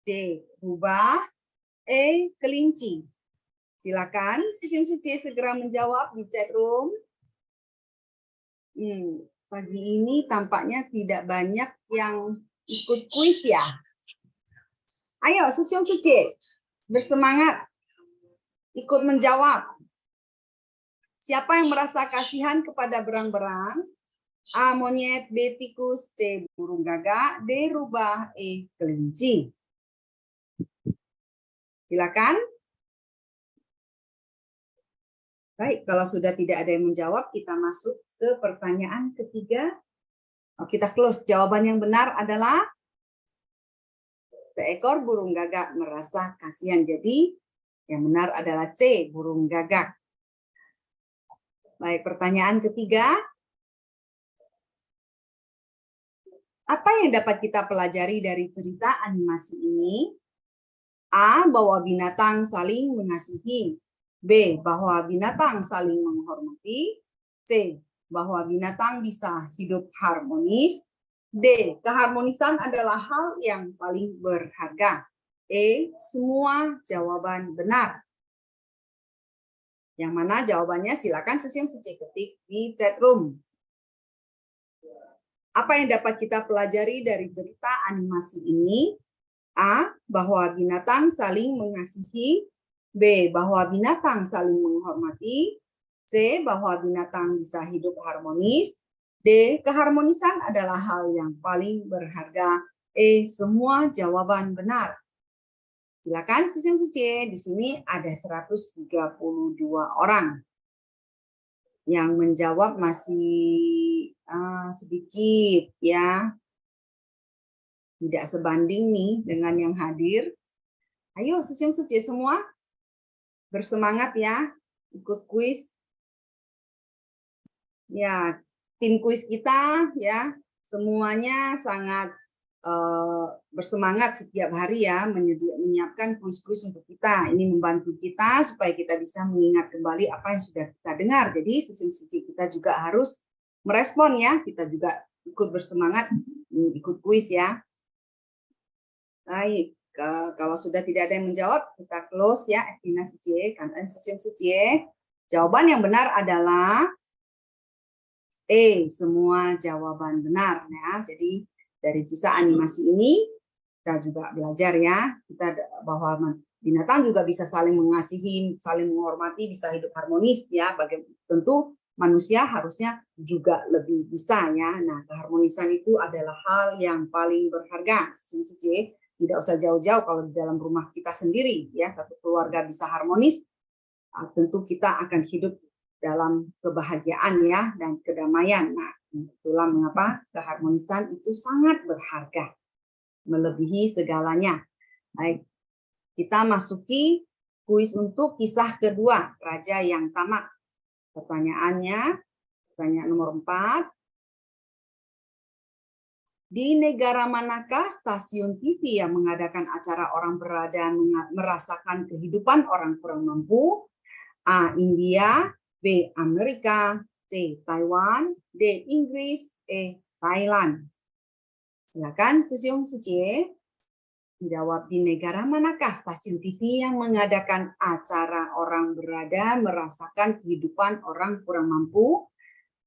D. Rubah, E. Kelinci. Silakan Sesyong Sece segera menjawab di chat room. Pagi ini tampaknya tidak banyak yang ikut kuis ya. Ayo Sesyong Sece bersemangat ikut menjawab. Siapa yang merasa kasihan kepada berang-berang? A. Monyet, B. Tikus, C. Burung gagak, D. Rubah, E. Kelinci. Silakan. Baik, kalau sudah tidak ada yang menjawab, kita masuk ke pertanyaan ketiga. Kita close. Jawaban yang benar adalah seekor burung gagak merasa kasihan. Jadi, yang benar adalah C, burung gagak. Baik, pertanyaan ketiga. Apa yang dapat kita pelajari dari cerita animasi ini? A. Bahwa binatang saling mengasihi. B. Bahwa binatang saling menghormati. C. Bahwa binatang bisa hidup harmonis. D. Keharmonisan adalah hal yang paling berharga. E. Semua jawaban benar. Yang mana jawabannya silakan Sesyong Sece ketik di chat room. Apa yang dapat kita pelajari dari cerita animasi ini? A. Bahwa binatang saling mengasihi. B. Bahwa binatang saling menghormati. C. Bahwa binatang bisa hidup harmonis. D. Keharmonisan adalah hal yang paling berharga. E. Semua jawaban benar. Silakan Sesyong Sece. Di sini ada 132 orang. Yang menjawab masih sedikit ya. Tidak sebanding nih dengan yang hadir. Ayo Sesyong Sece semua bersemangat ya, ikut kuis. Ya, tim kuis kita ya, semuanya sangat bersemangat setiap hari ya menyiapkan kuis-kuis untuk kita. Ini membantu kita supaya kita bisa mengingat kembali apa yang sudah kita dengar. Jadi sesi kita juga harus merespon ya. Kita juga ikut bersemangat ikut kuis ya. Baik, kalau sudah tidak ada yang menjawab, kita close ya activity C, kangen sesi C. Jawaban yang benar adalah semua jawaban benar ya. Jadi dari kisah animasi ini kita juga belajar ya, bahwa binatang juga bisa saling mengasihi, saling menghormati, bisa hidup harmonis ya. Tentu manusia harusnya juga lebih bisa ya. Nah, keharmonisan itu adalah hal yang paling berharga. Tidak usah jauh-jauh, kalau di dalam rumah kita sendiri ya, satu keluarga bisa harmonis, tentu kita akan hidup dalam kebahagiaan ya dan kedamaian. Nah, itulah mengapa keharmonisan itu sangat berharga, melebihi segalanya. Baik, kita masuki kuis untuk kisah kedua, Raja yang Tamak. Pertanyaannya, pertanyaan nomor 4. Di negara manakah stasiun TV yang mengadakan acara orang berada merasakan kehidupan orang kurang mampu? A. India, B. Amerika, C. Taiwan, D. Inggris, E. Thailand. Silakan Sesyong Sucie menjawab, di negara manakah stasiun TV yang mengadakan acara orang berada merasakan kehidupan orang kurang mampu?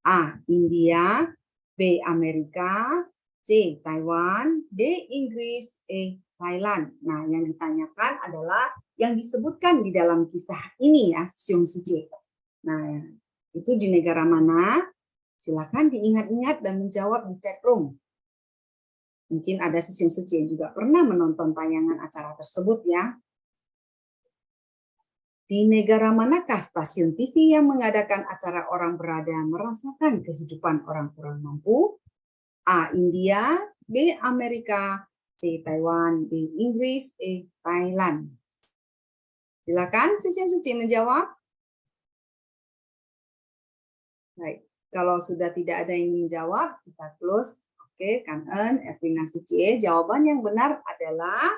A. India, B. Amerika, C. Taiwan, D. Inggris, E. Thailand. Nah, yang ditanyakan adalah yang disebutkan di dalam kisah ini ya, Sesyong Sucie. Nah, itu di negara mana? Silakan diingat-ingat dan menjawab di chat room. Mungkin ada Sesyong Sucie yang juga pernah menonton tayangan acara tersebut ya. Di negara manakah stasiun TV yang mengadakan acara orang berada merasakan kehidupan orang kurang mampu? A. India, B. Amerika, C. Taiwan, D. Inggris, E. Thailand. Silakan Sesyong Sucie menjawab. Baik, kalau sudah tidak ada yang menjawab, kita close. Oke, kangen, Evina Sucie. Jawaban yang benar adalah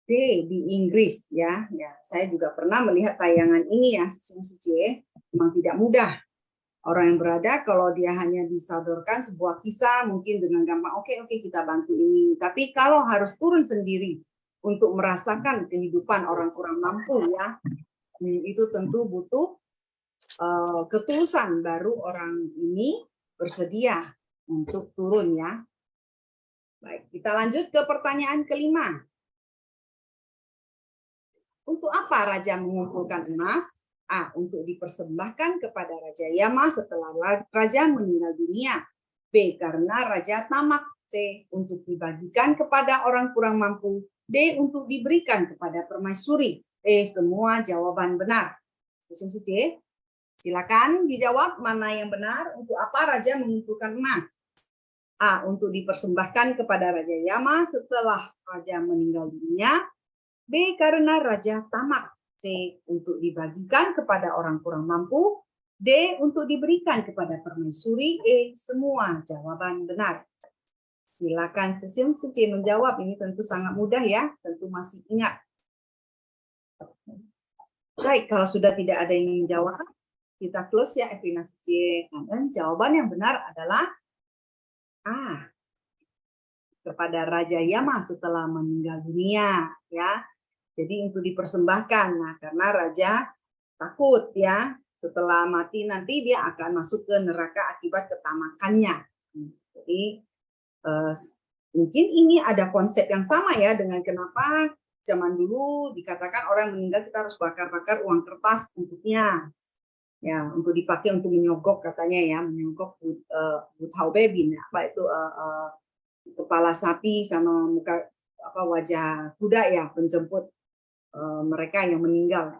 D, di Inggris ya. Saya juga pernah melihat tayangan ini ya, Sucie. Memang tidak mudah. Orang yang berada kalau dia hanya disodorkan sebuah kisah mungkin dengan gampang, oke kita bantu ini. Tapi kalau harus turun sendiri untuk merasakan kehidupan orang kurang mampu ya, itu tentu butuh ketulusan, baru orang ini bersedia untuk turun ya. Baik, kita lanjut ke pertanyaan kelima. Untuk apa raja mengumpulkan emas? A. Untuk dipersembahkan kepada Raja Yama setelah raja meninggal dunia. B. Karena raja tamak. C. Untuk dibagikan kepada orang kurang mampu. D. Untuk diberikan kepada permaisuri. E. Semua jawaban benar. C. Silakan dijawab mana yang benar. Untuk apa raja mengumpulkan emas? A. Untuk dipersembahkan kepada Raja Yama setelah raja meninggal dunia. B. Karena raja tamak. C. Untuk dibagikan kepada orang kurang mampu. D. Untuk diberikan kepada permaisuri. E. Semua jawaban benar. Silakan Sesyong Sucie menjawab. Ini tentu sangat mudah ya. Tentu masih ingat. Baik, kalau sudah tidak ada yang menjawab, kita close ya Evina Sucie. Dan jawaban yang benar adalah A. Kepada Raja Yama setelah meninggal dunia ya. Jadi untuk dipersembahkan. Nah, karena raja takut ya, setelah mati nanti dia akan masuk ke neraka akibat ketamakannya. Jadi mungkin ini ada konsep yang sama ya dengan kenapa zaman dulu dikatakan orang meninggal kita harus bakar-bakar uang kertas untuknya. Ya, untuk dipakai untuk menyogok katanya ya, menyogok buthaubebin, apa itu kepala sapi sama muka wajah kuda ya, penjemput mereka yang meninggal.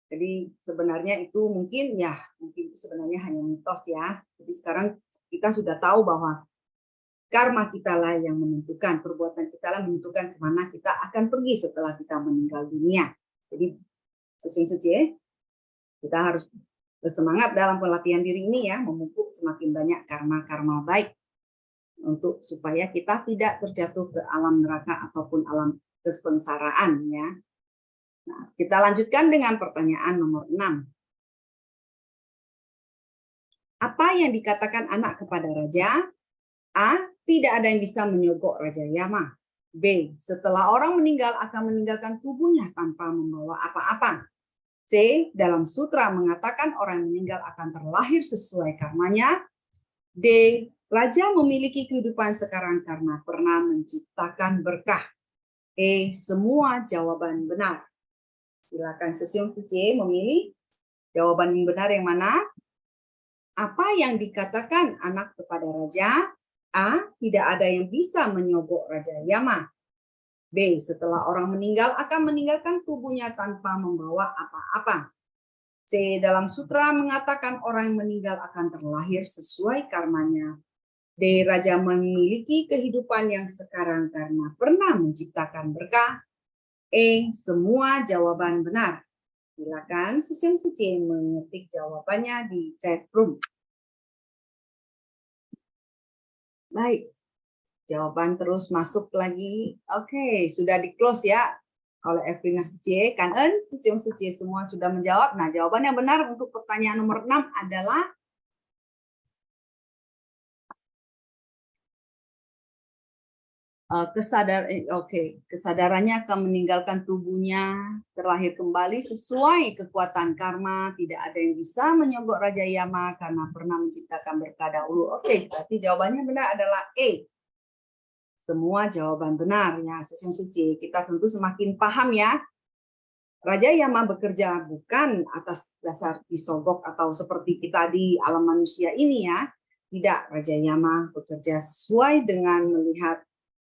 Jadi sebenarnya itu mungkin itu sebenarnya hanya mitos ya. Jadi sekarang kita sudah tahu bahwa karma kita lah yang menentukan, perbuatan kita lah menentukan kemana kita akan pergi setelah kita meninggal dunia. Jadi Sesyong Sucie, kita harus bersemangat dalam pelatihan diri ini ya, memupuk semakin banyak karma-karma baik. untuk supaya kita tidak terjatuh ke alam neraka ataupun alam kesengsaraan ya. Nah, kita lanjutkan dengan pertanyaan nomor 6. Apa yang dikatakan anak kepada raja? A. Tidak ada yang bisa menyogok Raja Yama. B. Setelah orang meninggal akan meninggalkan tubuhnya tanpa membawa apa-apa. C. Dalam sutra mengatakan orang yang meninggal akan terlahir sesuai karmanya. D. Raja memiliki kehidupan sekarang karena pernah menciptakan berkah. E. Semua jawaban benar. Silakan Seseong C memilih jawaban yang benar yang mana? Apa yang dikatakan anak kepada raja? A. Tidak ada yang bisa menyogok Raja Yama. B. Setelah orang meninggal akan meninggalkan tubuhnya tanpa membawa apa-apa. C. Dalam sutra mengatakan orang yang meninggal akan terlahir sesuai karmanya. D. Raja memiliki kehidupan yang sekarang karena pernah menciptakan berkah. E. Semua jawaban benar. Silakan Seseong C mengetik jawabannya di chat room. Baik, jawaban terus masuk lagi. Oke, sudah di-close ya oleh Evelina C. Kan-en, Seseong C semua sudah menjawab. Nah, jawaban yang benar untuk pertanyaan nomor 6 adalah kesadarannya akan meninggalkan tubuhnya, terlahir kembali sesuai kekuatan karma. Tidak ada yang bisa menyogok Raja Yama karena pernah menciptakan berkah dahulu. Oke, berarti jawabannya benar adalah E. Semua jawaban benar ya, Seseong C. Kita tentu semakin paham ya. Raja Yama bekerja bukan atas dasar disogok atau seperti kita di alam manusia ini ya. Tidak, Raja Yama bekerja sesuai dengan melihat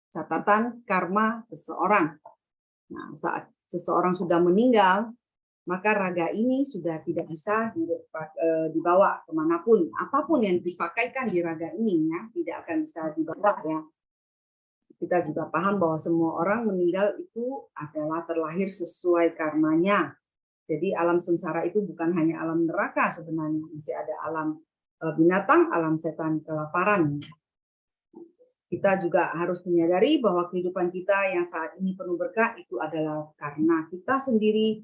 catatan karma seseorang. Nah, saat seseorang sudah meninggal, maka raga ini sudah tidak bisa dibawa kemanapun. Apapun yang dipakaikan di raga ini ya, tidak akan bisa dibawa ya. Kita juga paham bahwa semua orang meninggal itu adalah terlahir sesuai karmanya. Jadi alam sengsara itu bukan hanya alam neraka sebenarnya, masih ada alam binatang, alam setan kelaparan. Kita juga harus menyadari bahwa kehidupan kita yang saat ini penuh berkah itu adalah karena kita sendiri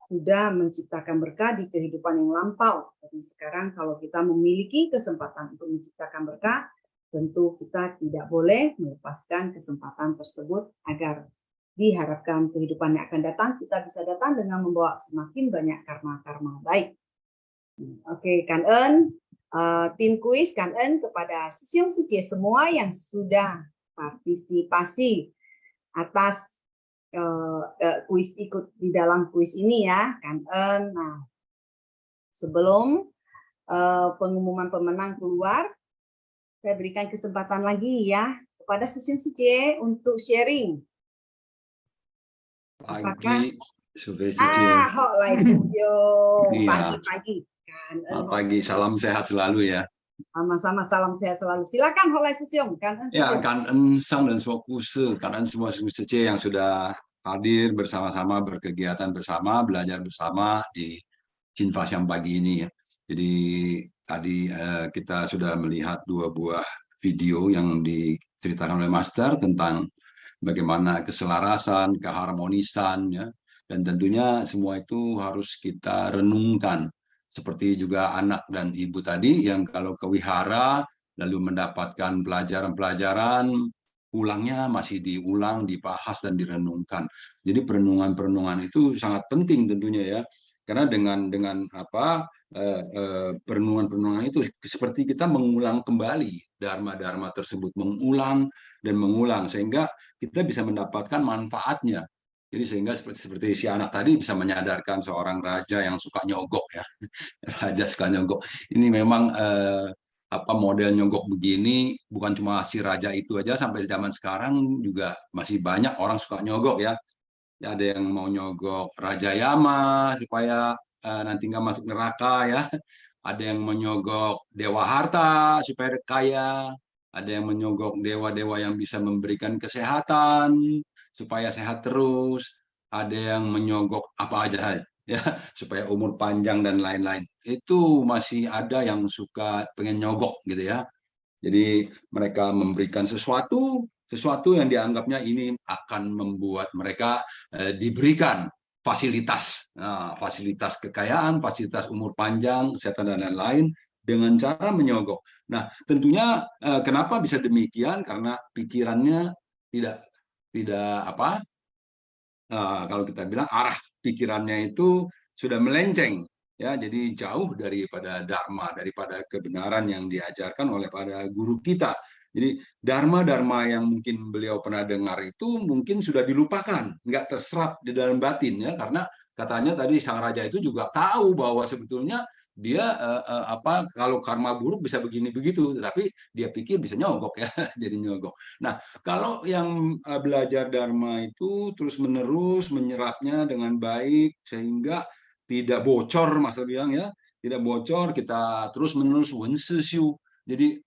sudah menciptakan berkah di kehidupan yang lampau. Jadi sekarang kalau kita memiliki kesempatan untuk menciptakan berkah, tentu kita tidak boleh melepaskan kesempatan tersebut agar diharapkan kehidupan yang akan datang kita bisa datang dengan membawa semakin banyak karma-karma baik. Oke, Kan-en. Tim kuis Kan-en kepada Seseong C semua yang sudah partisipasi atas kuis ikut di dalam kuis ini ya Kan-en. Nah, sebelum pengumuman pemenang keluar, saya berikan kesempatan lagi ya kepada Seseong C untuk sharing. Pagi, Suvesi. Hoklai Seseong. Iya. Pagi. Pagi, salam sehat selalu ya. Sama-sama, salam sehat selalu. Silakan Hoklai Seseong. Ya, Kan-en Sang dan semua kuse, Kan-en semua Suvesi yang sudah hadir bersama-sama, berkegiatan bersama, belajar bersama di Cinfa Siang pagi ini ya. Jadi tadi kita sudah melihat 2 buah video yang diceritakan oleh Master tentang bagaimana keselarasan, keharmonisan ya. Dan tentunya semua itu harus kita renungkan. Seperti juga anak dan ibu tadi yang kalau ke wihara lalu mendapatkan pelajaran-pelajaran, pulangnya masih diulang, dibahas dan direnungkan. Jadi perenungan-perenungan itu sangat penting tentunya ya. Karena dengan perenungan-perenungan itu seperti kita mengulang kembali dharma-dharma tersebut, mengulang dan mengulang sehingga kita bisa mendapatkan manfaatnya. Jadi sehingga seperti si anak tadi bisa menyadarkan seorang raja yang suka nyogok ya. Raja suka nyogok. Ini memang model nyogok begini bukan cuma si raja itu aja, sampai zaman sekarang juga masih banyak orang suka nyogok ya. Ada yang mau nyogok Raja Yama supaya nanti nggak masuk neraka ya. Ada yang menyogok dewa harta supaya kaya. Ada yang menyogok dewa-dewa yang bisa memberikan kesehatan supaya sehat terus. Ada yang menyogok apa aja ya supaya umur panjang dan lain-lain. Itu masih ada yang suka pengen nyogok gitu ya. Jadi mereka memberikan sesuatu yang dianggapnya ini akan membuat mereka diberikan fasilitas, fasilitas kekayaan, fasilitas umur panjang, kesehatan dan lain-lain dengan cara menyogok. Nah, tentunya kenapa bisa demikian? Karena pikirannya tidak apa? Kalau kita bilang arah pikirannya itu sudah melenceng, ya, jadi jauh daripada dharma, daripada kebenaran yang diajarkan oleh pada guru kita. Jadi dharma yang mungkin beliau pernah dengar itu mungkin sudah dilupakan, nggak terserap di dalam batin, ya, karena katanya tadi sang raja itu juga tahu bahwa sebetulnya dia kalau karma buruk bisa begini begitu, tapi dia pikir bisa nyogok, ya, jadi nyogok. Nah, kalau yang belajar dharma itu terus-menerus menyerapnya dengan baik sehingga tidak bocor, Mas bilang, ya, tidak bocor, kita terus-menerus wensesyu. Jadi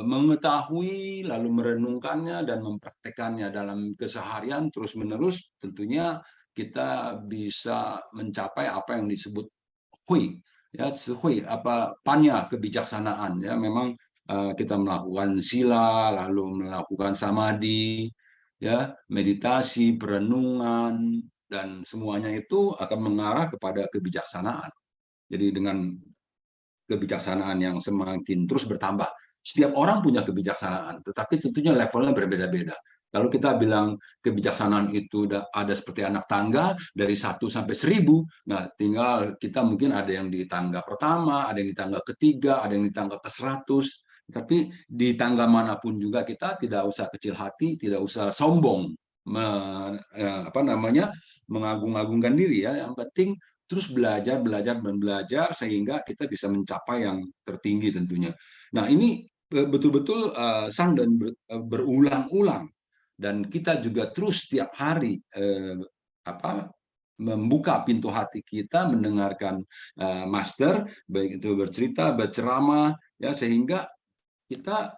mengetahui lalu merenungkannya dan mempraktekannya dalam keseharian terus-menerus, tentunya kita bisa mencapai apa yang disebut hui, ya, hui, panya, kebijaksanaan, ya. Memang kita melakukan sila, lalu melakukan samadhi, ya, meditasi, perenungan, dan semuanya itu akan mengarah kepada kebijaksanaan. Jadi dengan kebijaksanaan yang semakin terus bertambah, setiap orang punya kebijaksanaan, tetapi tentunya levelnya berbeda-beda. Kalau kita bilang kebijaksanaan itu ada seperti anak tangga dari 1 sampai 1000, nah tinggal kita mungkin ada yang di tangga pertama, ada yang di tangga ketiga, ada yang di tangga ke-100. Tapi di tangga manapun juga kita tidak usah kecil hati, tidak usah sombong, mengagung-agungkan diri, ya. Yang penting terus belajar sehingga kita bisa mencapai yang tertinggi tentunya. Nah, ini betul-betul sang dan berulang-ulang, dan kita juga terus setiap hari membuka pintu hati kita mendengarkan master, baik itu bercerita, berceramah, ya, sehingga kita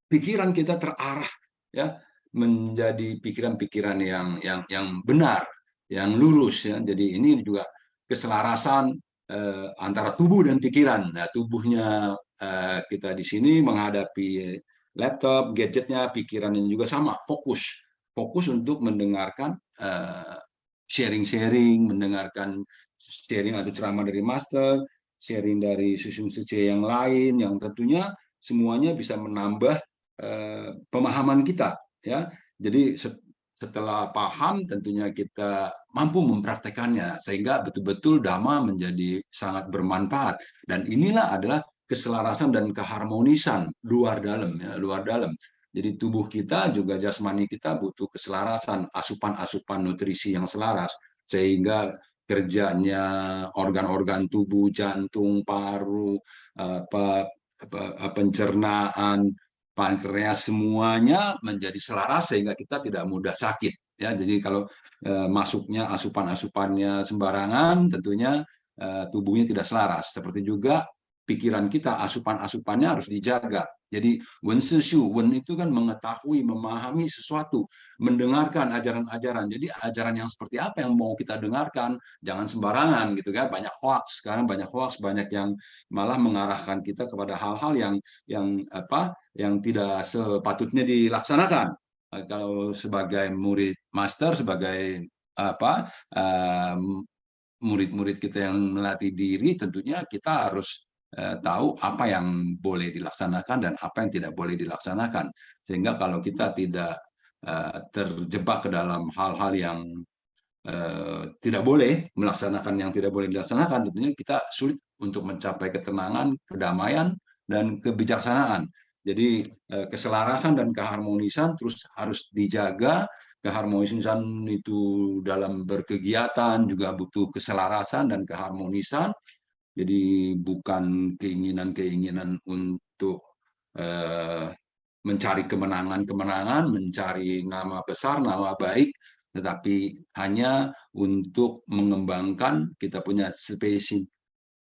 pikiran kita terarah, ya, menjadi pikiran-pikiran yang benar, yang lurus, ya. Jadi ini juga keselarasan antara tubuh dan pikiran. Nah, tubuhnya kita di sini menghadapi laptop, gadgetnya, pikirannya juga sama, fokus untuk mendengarkan sharing, mendengarkan sharing atau ceramah dari master, sharing dari suci yang lain, yang tentunya semuanya bisa menambah pemahaman kita, ya. Jadi setelah paham, tentunya kita mampu mempraktekannya sehingga betul-betul dhamma menjadi sangat bermanfaat. Dan inilah adalah keselarasan dan keharmonisan luar dalam, ya, luar dalam. Jadi tubuh kita juga jasmani kita butuh keselarasan, asupan nutrisi yang selaras, sehingga kerjanya organ-organ tubuh, jantung, paru, pencernaan, pankreas, semuanya menjadi selaras sehingga kita tidak mudah sakit, ya. Jadi kalau masuknya asupan-asupannya sembarangan, tentunya tubuhnya tidak selaras. Seperti juga pikiran kita, asupan-asupannya harus dijaga. Jadi wen itu kan mengetahui, memahami sesuatu, mendengarkan ajaran-ajaran. Jadi ajaran yang seperti apa yang mau kita dengarkan, jangan sembarangan, gitu kan. Banyak hoax, sekarang banyak hoax, banyak yang malah mengarahkan kita kepada hal-hal yang tidak sepatutnya dilaksanakan. Kalau sebagai murid master, sebagai murid-murid kita yang melatih diri, tentunya kita harus tahu apa yang boleh dilaksanakan dan apa yang tidak boleh dilaksanakan. Sehingga kalau kita tidak terjebak ke dalam hal-hal yang tidak boleh, melaksanakan yang tidak boleh dilaksanakan, tentunya kita sulit untuk mencapai ketenangan, kedamaian, dan kebijaksanaan. Jadi keselarasan dan keharmonisan terus harus dijaga. Keharmonisan itu dalam berkegiatan juga butuh keselarasan dan keharmonisan. Jadi bukan keinginan-keinginan untuk mencari kemenangan, mencari nama besar, nama baik, tetapi hanya untuk mengembangkan kita punya spesies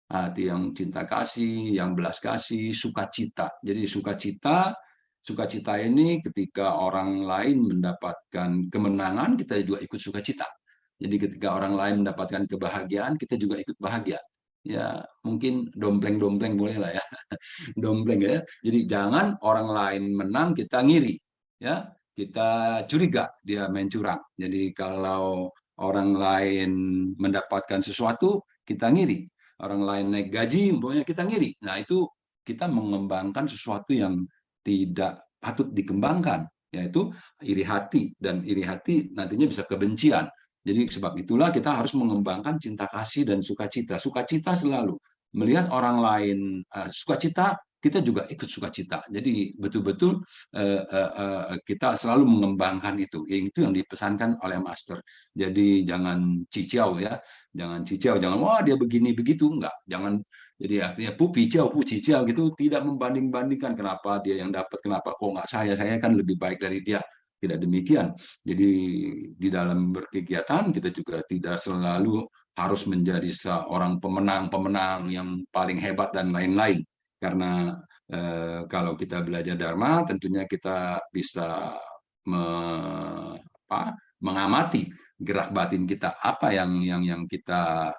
hati yang cinta kasih, yang belas kasih, sukacita. Jadi sukacita ini ketika orang lain mendapatkan kemenangan, kita juga ikut sukacita. Jadi ketika orang lain mendapatkan kebahagiaan, kita juga ikut bahagia. ya mungkin dompleng-dompleng boleh lah ya. Dompleng ya. Jadi jangan orang lain menang kita ngiri, ya. Kita curiga dia main curang. Jadi kalau orang lain mendapatkan sesuatu, kita ngiri. Orang lain naik gaji, umpamanya kita ngiri. Nah, itu kita mengembangkan sesuatu yang tidak patut dikembangkan, yaitu iri hati. Dan iri hati nantinya bisa kebencian. Jadi sebab itulah kita harus mengembangkan cinta kasih dan sukacita. Sukacita selalu. Melihat orang lain sukacita, kita juga ikut sukacita. Jadi betul-betul kita selalu mengembangkan itu. Itu yang dipesankan oleh Master. Jadi jangan cicau ya, jangan cicau, jangan wah dia begini begitu, enggak. Jangan, jadi artinya pu cicau gitu, tidak membanding-bandingkan kenapa dia yang dapat, kenapa kok enggak saya kan lebih baik dari dia. Tidak demikian. Jadi di dalam berkegiatan kita juga tidak selalu harus menjadi seorang pemenang yang paling hebat dan lain-lain. Karena kalau kita belajar Dharma, tentunya kita bisa mengamati gerak batin kita, apa yang kita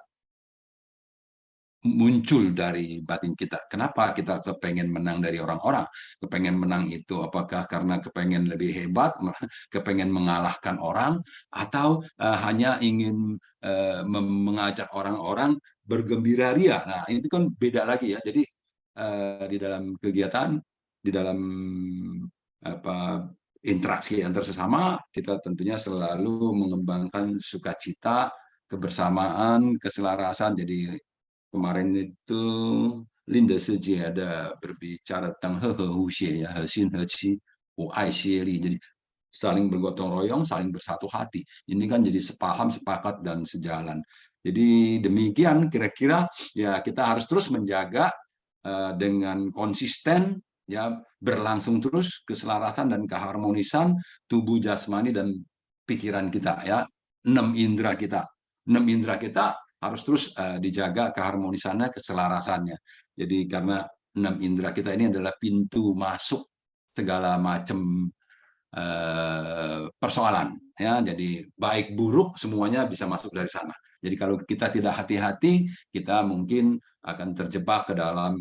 muncul dari batin kita. Kenapa kita kepengen menang dari orang-orang? Kepengen menang itu apakah karena kepengen lebih hebat, kepengen mengalahkan orang, atau hanya ingin mengajak orang-orang bergembira ria? Nah, itu kan beda lagi ya. Jadi di dalam kegiatan, di dalam interaksi antar sesama, kita tentunya selalu mengembangkan sukacita, kebersamaan, keselarasan. Jadi kemarin itu Linda Seji ada berbicara tentang ya, hesin heci, li. Jadi saling bergotong royong, saling bersatu hati. Ini kan jadi sepaham, sepakat, dan sejalan. Jadi demikian kira-kira ya, kita harus terus menjaga dengan konsisten ya, berlangsung terus keselarasan dan keharmonisan tubuh, jasmani, dan pikiran kita ya. 6 indera kita harus terus dijaga keharmonisannya, keselarasannya. Jadi karena 6 indera kita ini adalah pintu masuk segala macam persoalan ya. Jadi baik buruk semuanya bisa masuk dari sana. Jadi kalau kita tidak hati-hati, kita mungkin akan terjebak ke dalam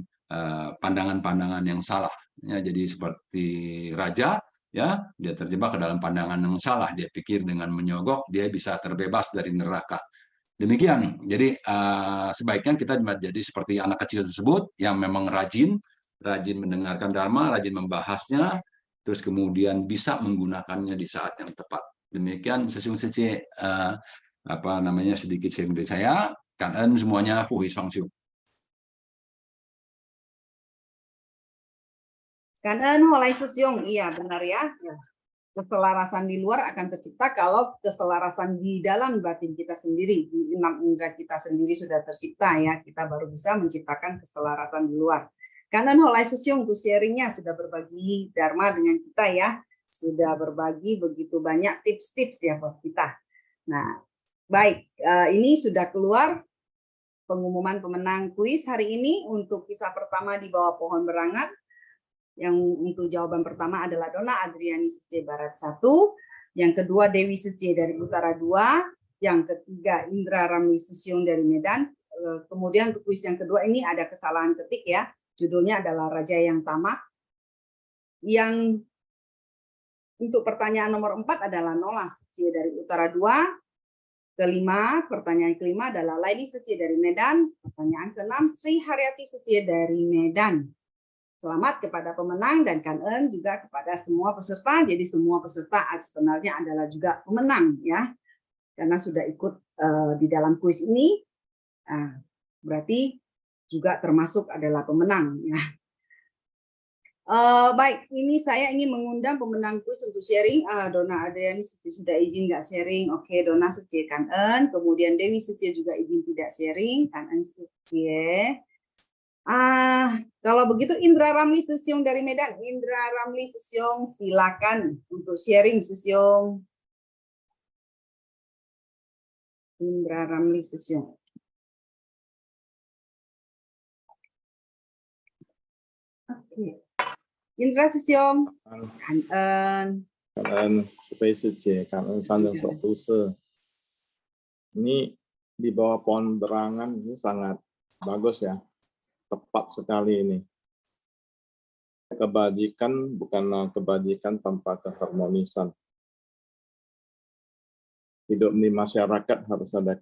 pandangan-pandangan yang salah ya. Jadi seperti raja ya, dia terjebak ke dalam pandangan yang salah. Dia pikir dengan menyogok dia bisa terbebas dari neraka. Demikian. Jadi sebaiknya kita jadi seperti anak kecil tersebut yang memang rajin mendengarkan Dharma, rajin membahasnya, terus kemudian bisa menggunakannya di saat yang tepat. Demikian sedikit sharing dari saya. Kan semuanya fuhi sangsiu. Kanan holai sesyong, iya benar ya. Keselarasan di luar akan tercipta kalau keselarasan di dalam batin kita sendiri, di 6 indera kita sendiri sudah tercipta ya, kita baru bisa menciptakan keselarasan di luar. Kanan holai sesyong untuk sharingnya sudah berbagi Dharma dengan kita ya, sudah berbagi begitu banyak tips-tips ya buat kita. Nah, baik, ini sudah keluar pengumuman pemenang kuis hari ini. Untuk kisah pertama di bawah pohon berangan, yang untuk jawaban pertama adalah Dona Adriani Sece Barat 1, yang kedua Dewi Sece dari Utara 2, yang ketiga Indra Ramli Sesyong dari Medan. Kemudian untuk kuis yang kedua ini ada kesalahan ketik ya, judulnya adalah Raja yang Tamak. Yang untuk pertanyaan nomor 4 adalah Nola Sece dari Utara 2. Pertanyaan kelima adalah Laili Sece dari Medan. Pertanyaan keenam Sri Haryati Sece dari Medan. Selamat kepada pemenang dan Kanen juga kepada semua peserta. Jadi semua peserta sebenarnya adalah juga pemenang ya, karena sudah ikut di dalam kuis ini. Berarti juga termasuk adalah pemenang ya. Baik, ini saya ingin mengundang pemenang kuis untuk sharing. Dona Adriani sudah izin nggak sharing? Oke, Dona Sece Kanen. Kemudian Dewi Sece juga izin tidak sharing. Kanen Sece. Kalau begitu Indra Ramli Sesyong dari Medan. Indra Ramli Sesyong, silakan untuk sharing Sesyong. Indra Ramli Sesyong. Oke. Indra Sesyong. Kanen. Supaya Sece, Kanen Sanjang Sok. Ini di bawah pohon berangan ini sangat bagus ya, tepat sekali ini. Kebajikan bukanlah kebajikan tanpa keharmonisan. Hidup di masyarakat harus ada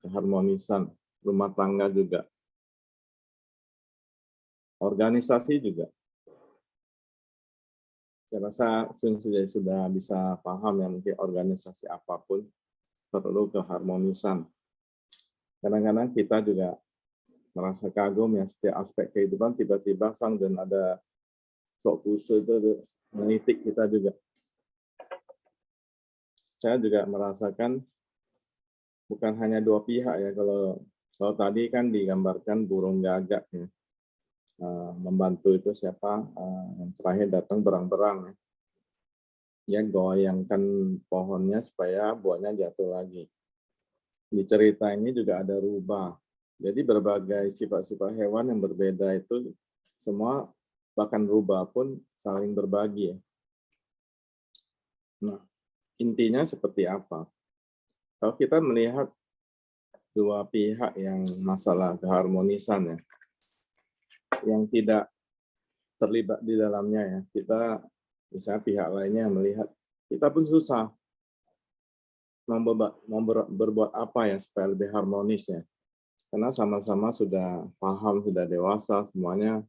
keharmonisan, rumah tangga juga, organisasi juga. Saya rasa sudah bisa paham ya, mungkin organisasi apapun perlu keharmonisan. Kadang-kadang kita juga merasa kagum ya, setiap aspek kehidupan tiba-tiba sang dan ada sok khusus itu menitik kita juga. Saya juga merasakan bukan hanya dua pihak ya, kalau tadi kan digambarkan burung gagak ya, membantu itu siapa, yang terakhir datang berang-berang ya, goyangkan pohonnya supaya buahnya jatuh lagi. Di cerita ini juga ada rubah, jadi berbagai sifat-sifat hewan yang berbeda itu semua, bahkan rubah pun saling berbagi ya. Nah, intinya seperti apa? Kalau kita melihat dua pihak yang masalah keharmonisan ya, yang tidak terlibat di dalamnya ya, kita misalnya pihak lainnya yang melihat, kita pun susah mau berbuat apa ya supaya lebih harmonis ya, karena sama-sama sudah paham, sudah dewasa semuanya.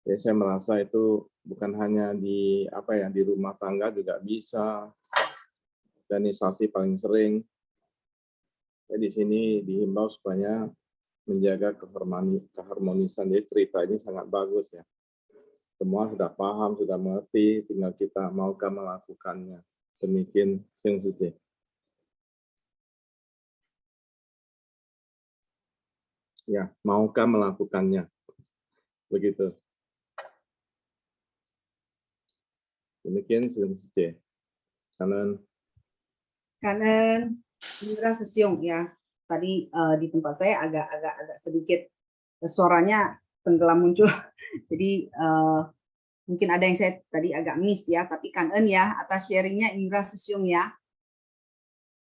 Ya, saya merasa itu bukan hanya di di rumah tangga juga bisa, organisasi paling sering. Ya, di sini dihimbau supaya menjaga keharmonisan. Jadi cerita ini sangat bagus ya. Semua sudah paham, sudah mengerti, tinggal kita maukah melakukannya. Demikian Sing Suci. Ya, maukah melakukannya. Begitu. Demikian Sing Suci. Kanan Indra Sesyong ya. Tadi di tempat saya agak sedikit suaranya tenggelam muncul. Jadi mungkin ada yang saya tadi agak miss ya, tapi Kanen ya atas sharingnya Indra Sesyong ya.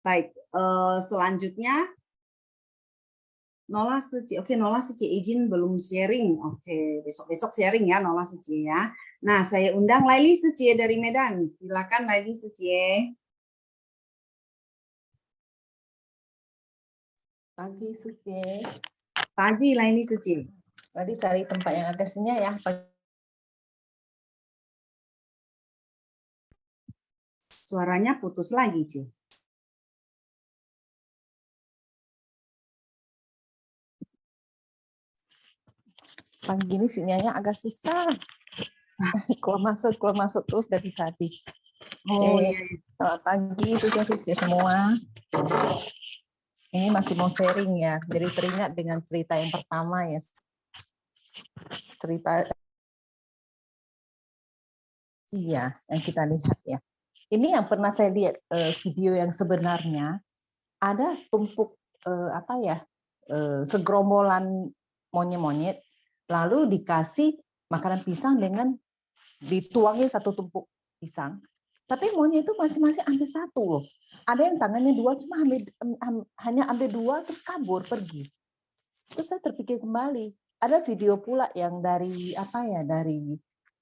Baik, selanjutnya Nola Suci. Oke, Nola Suci izin belum sharing. Oke, besok-besok sharing ya Nola Suci ya. Nah, saya undang Laili Suci dari Medan. Silakan Laili Suci. Pagi Suci. Pagi Laili Suci. Tadi cari tempat yang agak sunyi ya. Suaranya putus lagi, Ci. Pagi ini sinyalnya agak susah. keluar masuk terus dari tadi. Oh iya. Selamat pagi Suci semua. Ini masih mau sharing ya. Jadi teringat dengan cerita yang pertama ya. Cerita iya yang kita lihat ya. Ini yang pernah saya lihat video yang sebenarnya ada tumpuk segerombolan monyet-monyet lalu dikasih makanan pisang dengan dituangnya satu tumpuk pisang. Tapi monyet itu masing-masing ambil satu loh. Ada yang tangannya dua cuma hanya ambil dua terus kabur pergi. Terus saya terpikir kembali, ada video pula yang dari dari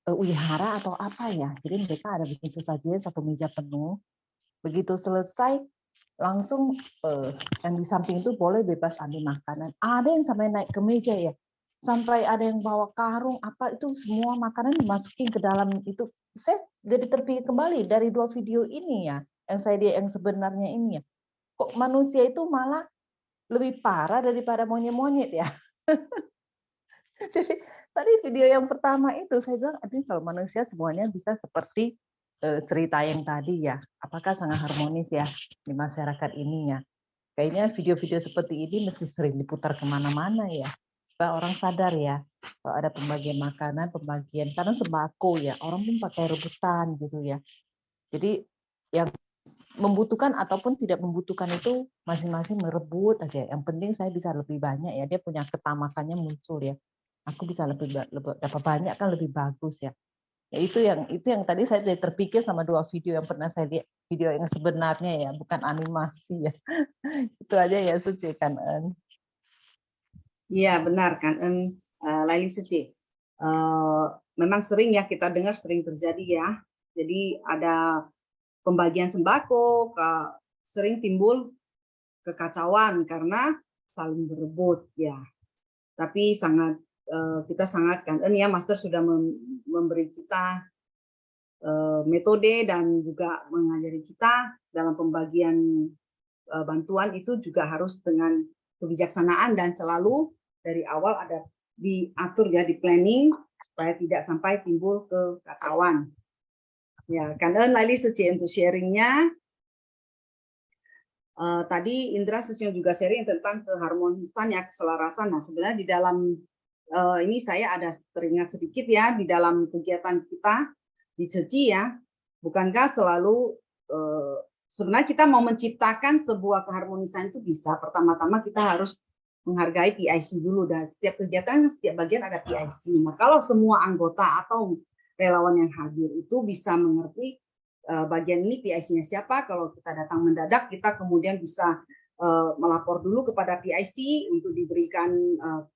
wihara atau apa ya. Jadi mereka ada bikin sesajen satu meja penuh. Begitu selesai langsung yang di samping itu boleh bebas ambil makanan. Ada yang sampai naik ke meja ya. Sampai ada yang bawa karung apa itu semua makanan dimasukin ke dalam itu. Saya jadi terpikir kembali dari dua video ini ya, yang saya lihat yang sebenarnya ini ya. Kok manusia itu malah lebih parah daripada monyet-monyet ya. Jadi tadi video yang pertama itu saya bilang, aduh kalau manusia semuanya bisa seperti cerita yang tadi ya, apakah sangat harmonis ya di masyarakat ini ya. Kayaknya video-video seperti ini mesti sering diputar kemana-mana ya, supaya orang sadar ya, kalau ada pembagian makanan, pembagian, karena sembako ya, orang pun pakai rebutan gitu ya. Jadi yang membutuhkan ataupun tidak membutuhkan itu masing-masing merebut aja. Yang penting saya bisa lebih banyak ya, dia punya ketamakannya muncul ya. Aku bisa lebih dapat banyak kan lebih bagus ya. Ya itu yang tadi saya terpikir sama dua video yang pernah saya lihat, video yang sebenarnya ya, bukan animasi ya. Itu aja ya Suci kan. Iya benar kan, Laili Sece. Memang sering ya kita dengar, sering terjadi ya. Jadi ada pembagian sembako, sering timbul kekacauan karena saling berebut ya. Tapi kita sangat ya, Master sudah memberi kita metode dan juga mengajari kita dalam pembagian bantuan itu juga harus dengan kebijaksanaan dan selalu dari awal ada diatur ya, di planning supaya tidak sampai timbul kekacauan. Ya, karena Laili Sece untuk sharingnya. Tadi Indra Sesnya juga sharing tentang keharmonisan ya, keselarasan. Nah, sebenarnya di dalam ini saya ada teringat sedikit ya, di dalam kegiatan kita di Ceci ya, bukankah selalu sebenarnya kita mau menciptakan sebuah keharmonisan itu bisa, pertama-tama kita harus menghargai PIC dulu, dan setiap kegiatan, setiap bagian ada PIC. Nah, kalau semua anggota atau relawan yang hadir itu bisa mengerti bagian ini PIC-nya siapa, kalau kita datang mendadak, kita kemudian bisa melapor dulu kepada PIC untuk diberikan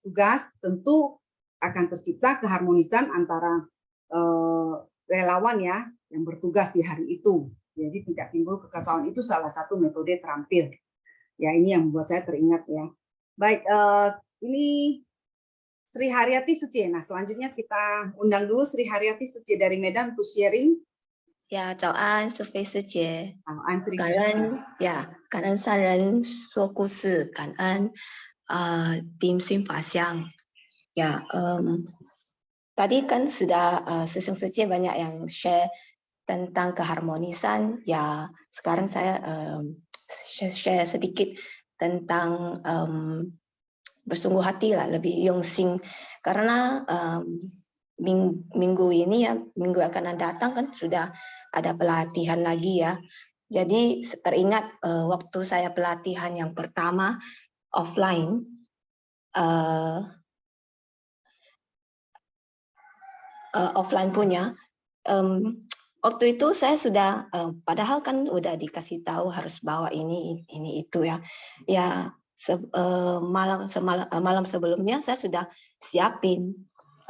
tugas, tentu akan tercipta keharmonisan antara relawan ya yang bertugas di hari itu. Jadi tidak timbul kekacauan, itu salah satu metode terampil. Ya, ini yang membuat saya teringat ya. Baik, ini Sri Haryati Sece. Nah, selanjutnya kita undang dulu Sri Haryati Sece dari Medan untuk sharing. 呀，早安，是菲师姐。早安，Sri。感恩呀，感恩三人说故事，感恩Tim Swim法香。Ya, tadi kan sudah师兄师姐banyak yang share tentang keharmonisan. Ya, sekarang saya share sedikit tentang bersungguh hati lah, lebih yongxing, karena minggu ini ya, minggu akan datang kan sudah ada pelatihan lagi ya. Jadi teringat waktu saya pelatihan yang pertama offline, offline punya, waktu itu saya sudah padahal kan udah dikasih tahu harus bawa ini itu ya. Ya, malam sebelumnya saya sudah siapin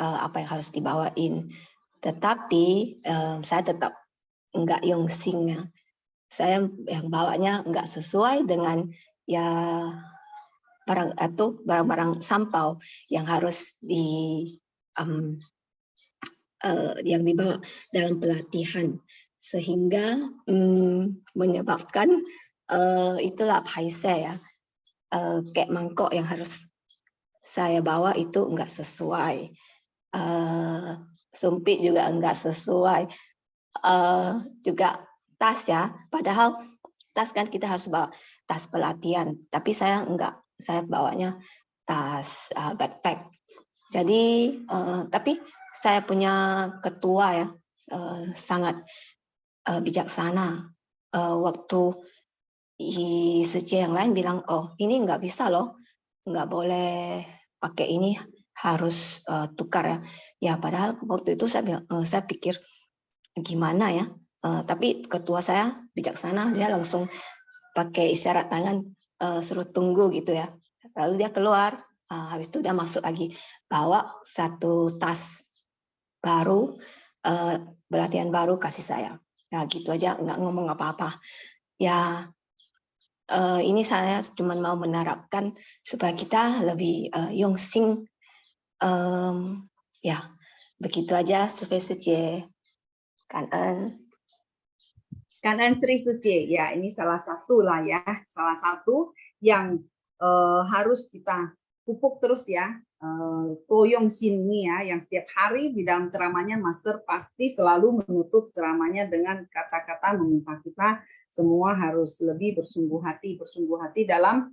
apa yang harus dibawain, tetapi saya tetap enggak yongxing ya. Saya yang bawanya enggak sesuai dengan ya barang-barang sampau yang harus yang dibawa dalam pelatihan, sehingga menyebabkan itulah paise ya, kayak mangkok yang harus saya bawa itu enggak sesuai, sumpit juga enggak sesuai, juga tas ya, padahal tas kan kita harus bawa tas pelatihan, tapi saya enggak, saya bawanya tas backpack. Jadi tapi saya punya ketua ya, sangat bijaksana. Waktu yang lain bilang, oh ini nggak bisa loh, nggak boleh pakai ini, harus tukar ya. Ya padahal waktu itu saya pikir gimana ya, tapi ketua saya bijaksana, dia langsung pakai isyarat tangan, suruh tunggu gitu ya. Lalu dia keluar, habis itu dia masuk lagi, bawa satu tas baru, pelatihan baru kasih saya. Ya gitu aja, nggak ngomong apa-apa. Ya ini saya cuma mau menerapkan supaya kita lebih yongxing. Ya begitu aja, Sufei Sece. Kanan Sri Suci, ya ini salah satu lah ya, salah satu yang harus kita pupuk terus ya, Koyongxin ini ya, yang setiap hari di dalam ceramahnya Master pasti selalu menutup ceramahnya dengan kata-kata meminta kita semua harus lebih bersungguh hati dalam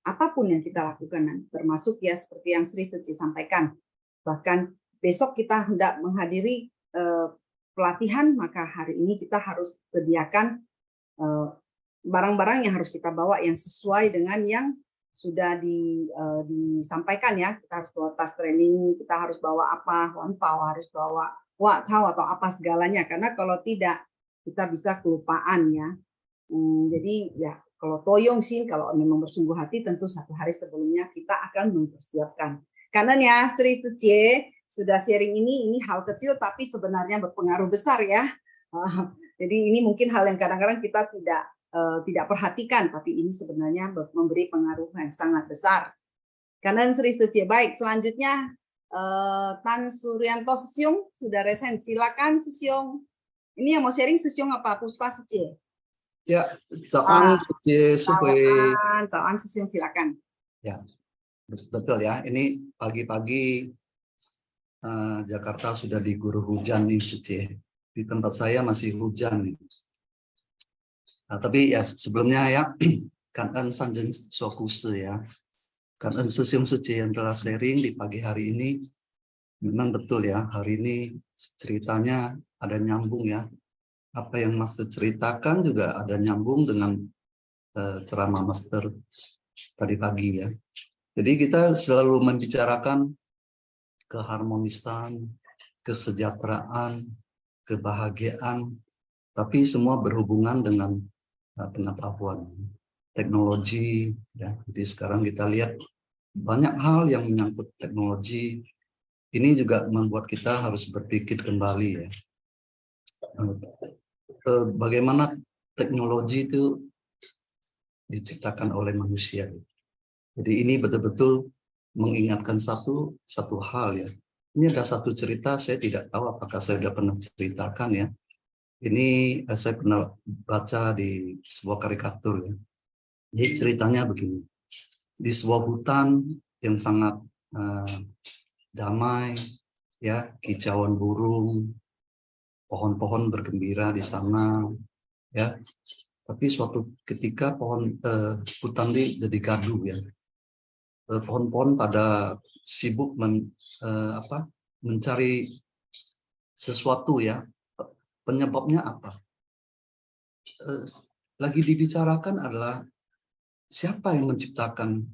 apapun yang kita lakukan, termasuk ya seperti yang Sri Suci sampaikan. Bahkan besok kita hendak menghadiri pelatihan, maka hari ini kita harus sediakan barang-barang yang harus kita bawa yang sesuai dengan yang sudah disampaikan ya. Kita harus bawa tas training, kita harus bawa apa, wanpao, harus bawa watau atau apa segalanya, karena kalau tidak kita bisa kelupaan ya. Jadi ya Kalau toyong sih, kalau memang bersungguh hati, tentu 1 hari sebelumnya kita akan mempersiapkan. Karena ya, Sri Suci sudah sharing ini hal kecil tapi sebenarnya berpengaruh besar ya. Jadi ini mungkin hal yang kadang-kadang kita tidak perhatikan, tapi ini sebenarnya memberi pengaruh yang sangat besar. Karena Sri Suci, baik selanjutnya Tan Suryanto Sesyong sudah resen, silakan Sesyong. Ini yang mau sharing Sesyong apa? Puspa Suci. Ya, Cawan Suci Suhui. Cawan Sesyong, silakan. Ya, betul ya. Ini pagi-pagi Jakarta sudah diguyur hujan nih Suci. Di tempat saya masih hujan nih. Nah, tapi ya sebelumnya ya, Kan'en Sanjen Sokuse ya. Kan'en Sesyong Suci yang telah sharing di pagi hari ini. Memang betul ya, hari ini ceritanya ada nyambung ya. Apa yang Master ceritakan juga ada nyambung dengan ceramah Master tadi pagi ya. Jadi kita selalu membicarakan keharmonisan, kesejahteraan, kebahagiaan, tapi semua berhubungan dengan pengetahuan, teknologi. Ya. Jadi sekarang kita lihat banyak hal yang menyangkut teknologi. Ini juga membuat kita harus berpikir kembali ya. Bagaimana teknologi itu diciptakan oleh manusia. Jadi ini betul-betul mengingatkan satu hal ya. Ini ada satu cerita, saya tidak tahu apakah saya sudah pernah ceritakan ya. Ini saya pernah baca di sebuah karikatur ya. Jadi ceritanya begini. Di sebuah hutan yang sangat damai ya, kicauan burung, pohon-pohon bergembira di sana ya, tapi suatu ketika hutan ini jadi gaduh ya, pohon-pohon pada sibuk mencari sesuatu ya, penyebabnya apa? Lagi dibicarakan adalah siapa yang menciptakan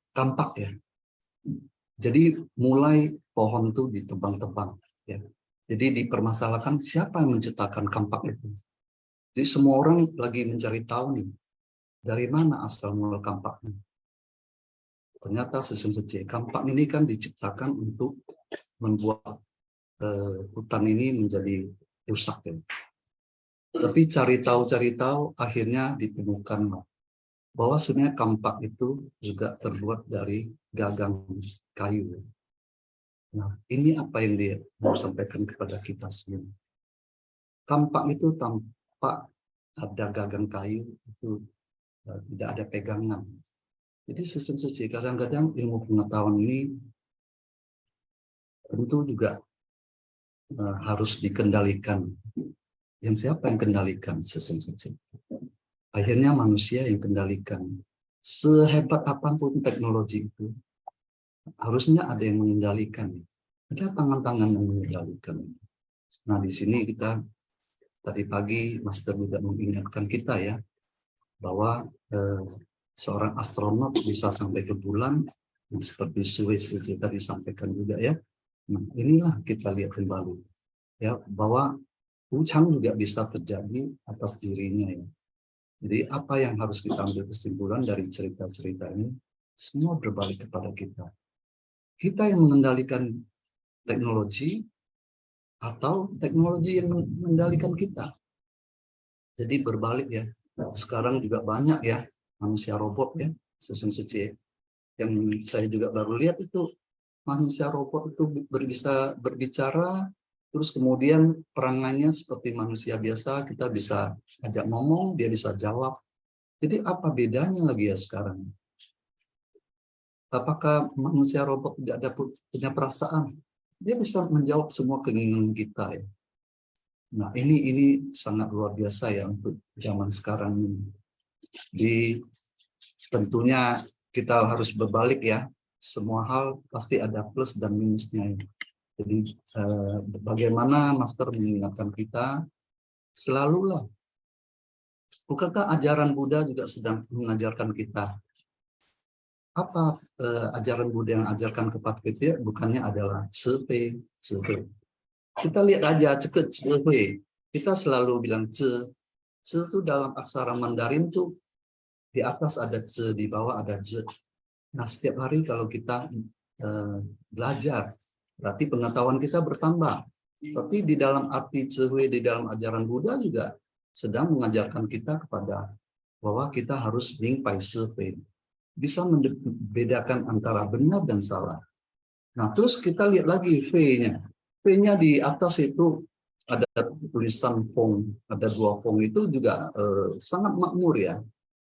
kampak ya. Jadi mulai pohon itu ditebang-tebang ya. Jadi dipermasalahkan siapa yang menciptakan kampak itu. Jadi semua orang lagi mencari tahu nih, dari mana asal mula kampaknya. Ternyata sesungguhnya kampak ini kan diciptakan untuk membuat hutan ini menjadi rusak ya. Tapi cari tahu akhirnya ditemukan bahwa sebenarnya kampak itu juga terbuat dari gagang kayu. Nah, ini apa yang dia mau sampaikan kepada kita semua. Kampak itu tanpa ada gagang kayu itu tidak ada pegangan. Jadi sesungguhnya kadang-kadang ilmu pengetahuan ini tentu juga harus dikendalikan. Yang siapa yang kendalikan sesungguhnya? Akhirnya manusia yang kendalikan. Sehebat apapun teknologi itu, harusnya ada yang mengendalikan. Ada tangan-tangan yang mengendalikan. Nah, di sini kita tadi pagi Master juga mengingatkan kita ya, bahwa seorang astronot bisa sampai ke bulan, yang seperti Swiss tadi disampaikan juga ya. Nah, inilah kita lihat kembali ya, bahwa Wuchang juga bisa terjadi atas dirinya ya. Jadi apa yang harus kita ambil kesimpulan dari cerita-cerita ini, semua berbalik kepada kita. Kita yang mengendalikan teknologi atau teknologi yang mengendalikan kita. Jadi berbalik ya. Sekarang juga banyak ya manusia robot ya, sesungguhnya. Yang saya juga baru lihat itu manusia robot itu bisa berbicara, terus kemudian perangannya seperti manusia biasa, kita bisa ajak ngomong, dia bisa jawab. Jadi apa bedanya lagi ya sekarang? Apakah manusia robot tidak ada punya perasaan? Dia bisa menjawab semua keinginan kita ya. Nah ini sangat luar biasa ya untuk zaman sekarang ini. Jadi tentunya kita harus berbalik ya. Semua hal pasti ada plus dan minusnya ya. Jadi bagaimana Master mengingatkan kita, selalulah. Bukankah ajaran Buddha juga sedang mengajarkan kita? Apa ajaran Buddha yang ajarkan kepada kita? Bukannya adalah sepe. Kita lihat aja, ceket sepe. Kita selalu bilang Ce itu dalam aksara Mandarin tuh di atas ada ce, di bawah ada je. Nah, setiap hari kalau kita belajar, berarti pengetahuan kita bertambah. Tapi di dalam arti cewe, di dalam ajaran Buddha juga sedang mengajarkan kita kepada bahwa kita harus ning pai sepe, bisa membedakan antara benar dan salah. Nah, terus kita lihat lagi V-nya. V-nya di atas itu ada tulisan Fong, ada 2 Fong, itu juga sangat makmur ya.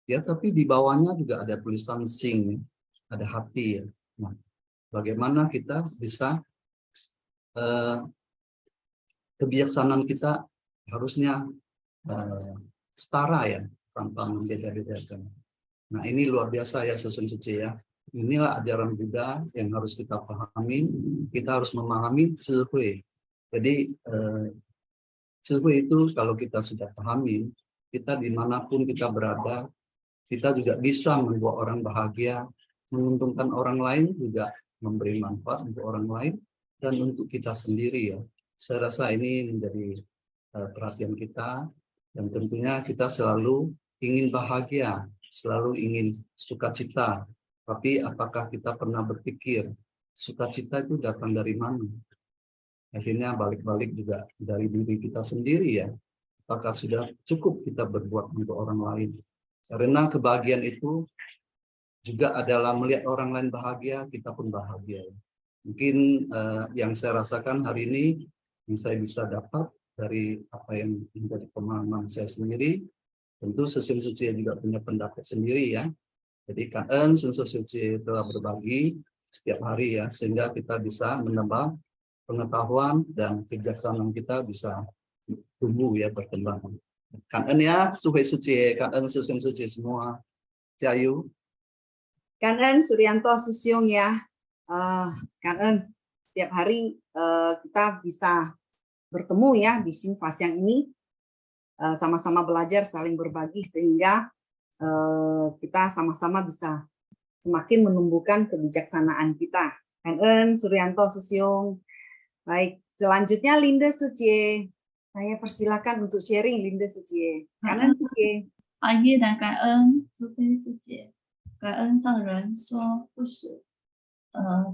Ya, tapi di bawahnya juga ada tulisan Sing, ada hati ya. Nah, bagaimana kita bisa kebijaksanaan kita harusnya setara ya, tanpa membeda-bedakan. Nah, ini luar biasa ya Sesung Suci ya. Inilah ajaran Buddha yang harus kita pahami. Kita harus memahami Zhihui. Jadi Zhihui itu kalau kita sudah pahami, kita dimanapun kita berada, kita juga bisa membuat orang bahagia, menguntungkan orang lain, juga memberi manfaat untuk orang lain, dan untuk kita sendiri ya. Saya rasa ini menjadi perhatian kita, dan tentunya kita selalu ingin bahagia, selalu ingin sukacita. Tapi apakah kita pernah berpikir sukacita itu datang dari mana? Akhirnya balik-balik juga dari diri kita sendiri ya. Apakah sudah cukup kita berbuat untuk orang lain? Karena kebahagiaan itu juga adalah melihat orang lain bahagia, kita pun bahagia. Mungkin yang saya rasakan hari ini, yang saya bisa dapat dari apa yang menjadi pemahaman saya sendiri, tentu Sesung Suci juga punya pendapat sendiri ya. Jadi KN Sesung Suci telah berbagi setiap hari ya, sehingga kita bisa menambah pengetahuan dan kebijaksanaan kita bisa tumbuh ya, berkembang. KN ya, Suhe Suci, KN Sesung Suci semua. Jayu. KN Suryanto Susyong ya. KN setiap hari kita bisa bertemu ya di Sing Fasyang ini, sama-sama belajar, saling berbagi, sehingga kita sama-sama bisa semakin menumbuhkan kebijaksanaan kita. KN Suryanto Susyong. Baik, selanjutnya Linda Suci. Saya persilakan untuk sharing Linda Suci. KN Suci. 阿耶南感恩苏菲师姐，感恩上人说故事。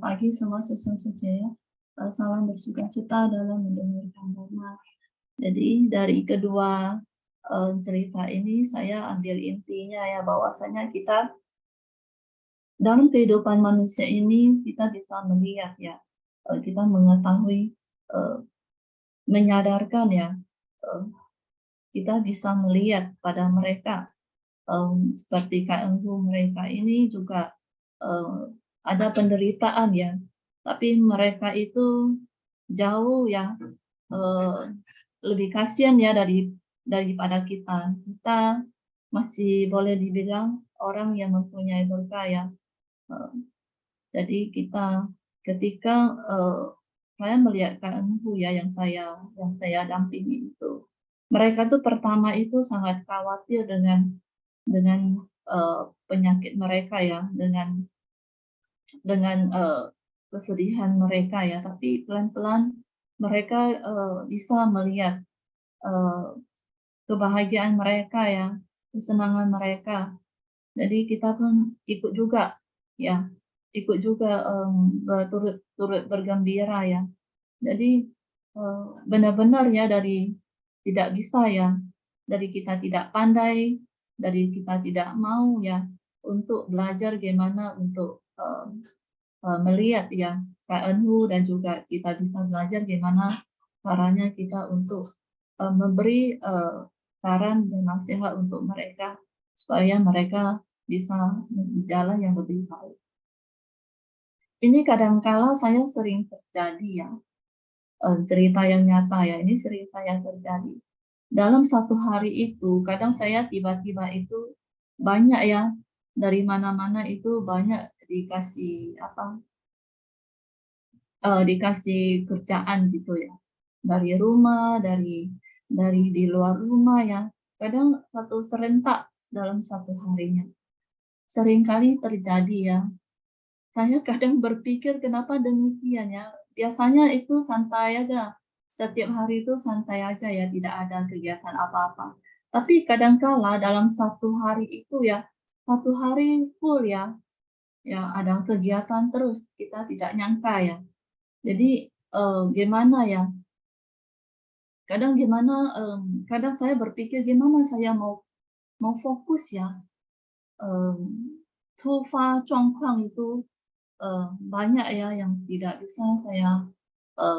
Pagi semua Sesung Suci, salam bersukacita dalam mendengarkan dhamma. Jadi dari kedua cerita ini saya ambil intinya ya, bahwasanya kita dalam kehidupan manusia ini kita bisa melihat ya, kita mengetahui, menyadarkan ya, kita bisa melihat pada mereka, seperti KNU mereka ini juga ada penderitaan ya, tapi mereka itu jauh ya, lebih kasihan ya daripada kita. Kita masih boleh dibilang orang yang mempunyai berkah ya. Jadi kita ketika saya melihat KNU ya yang saya dampingi itu, mereka tuh pertama itu sangat khawatir dengan penyakit mereka ya, dengan kesedihan mereka ya, tapi pelan-pelan mereka bisa melihat kebahagiaan mereka ya, kesenangan mereka. Jadi kita pun ikut juga ya, turut bergembira ya. Jadi benar-benar ya, dari tidak bisa ya, dari kita tidak pandai, dari kita tidak mau ya untuk belajar gimana untuk melihat ya KNU, dan juga kita bisa belajar gimana caranya kita untuk memberi saran dan nasihat untuk mereka supaya mereka bisa berjalan yang lebih baik. Ini kadangkala saya sering terjadi ya, cerita yang nyata ya, ini sering saya terjadi. Dalam satu hari itu, kadang saya tiba-tiba itu banyak ya, dari mana-mana itu banyak dikasih dikasih kerjaan gitu ya, dari rumah, dari di luar rumah ya, kadang satu serentak dalam satu harinya. Seringkali terjadi ya, saya kadang berpikir kenapa demikian ya. Biasanya itu santai aja, setiap hari itu santai aja ya, tidak ada kegiatan apa-apa. Tapi kadangkala dalam satu hari itu ya, satu hari full ya, ada kegiatan terus, kita tidak nyangka ya. Jadi gimana ya? Kadang saya berpikir gimana saya mau fokus ya. 突发状况 itu banyak ya yang tidak bisa saya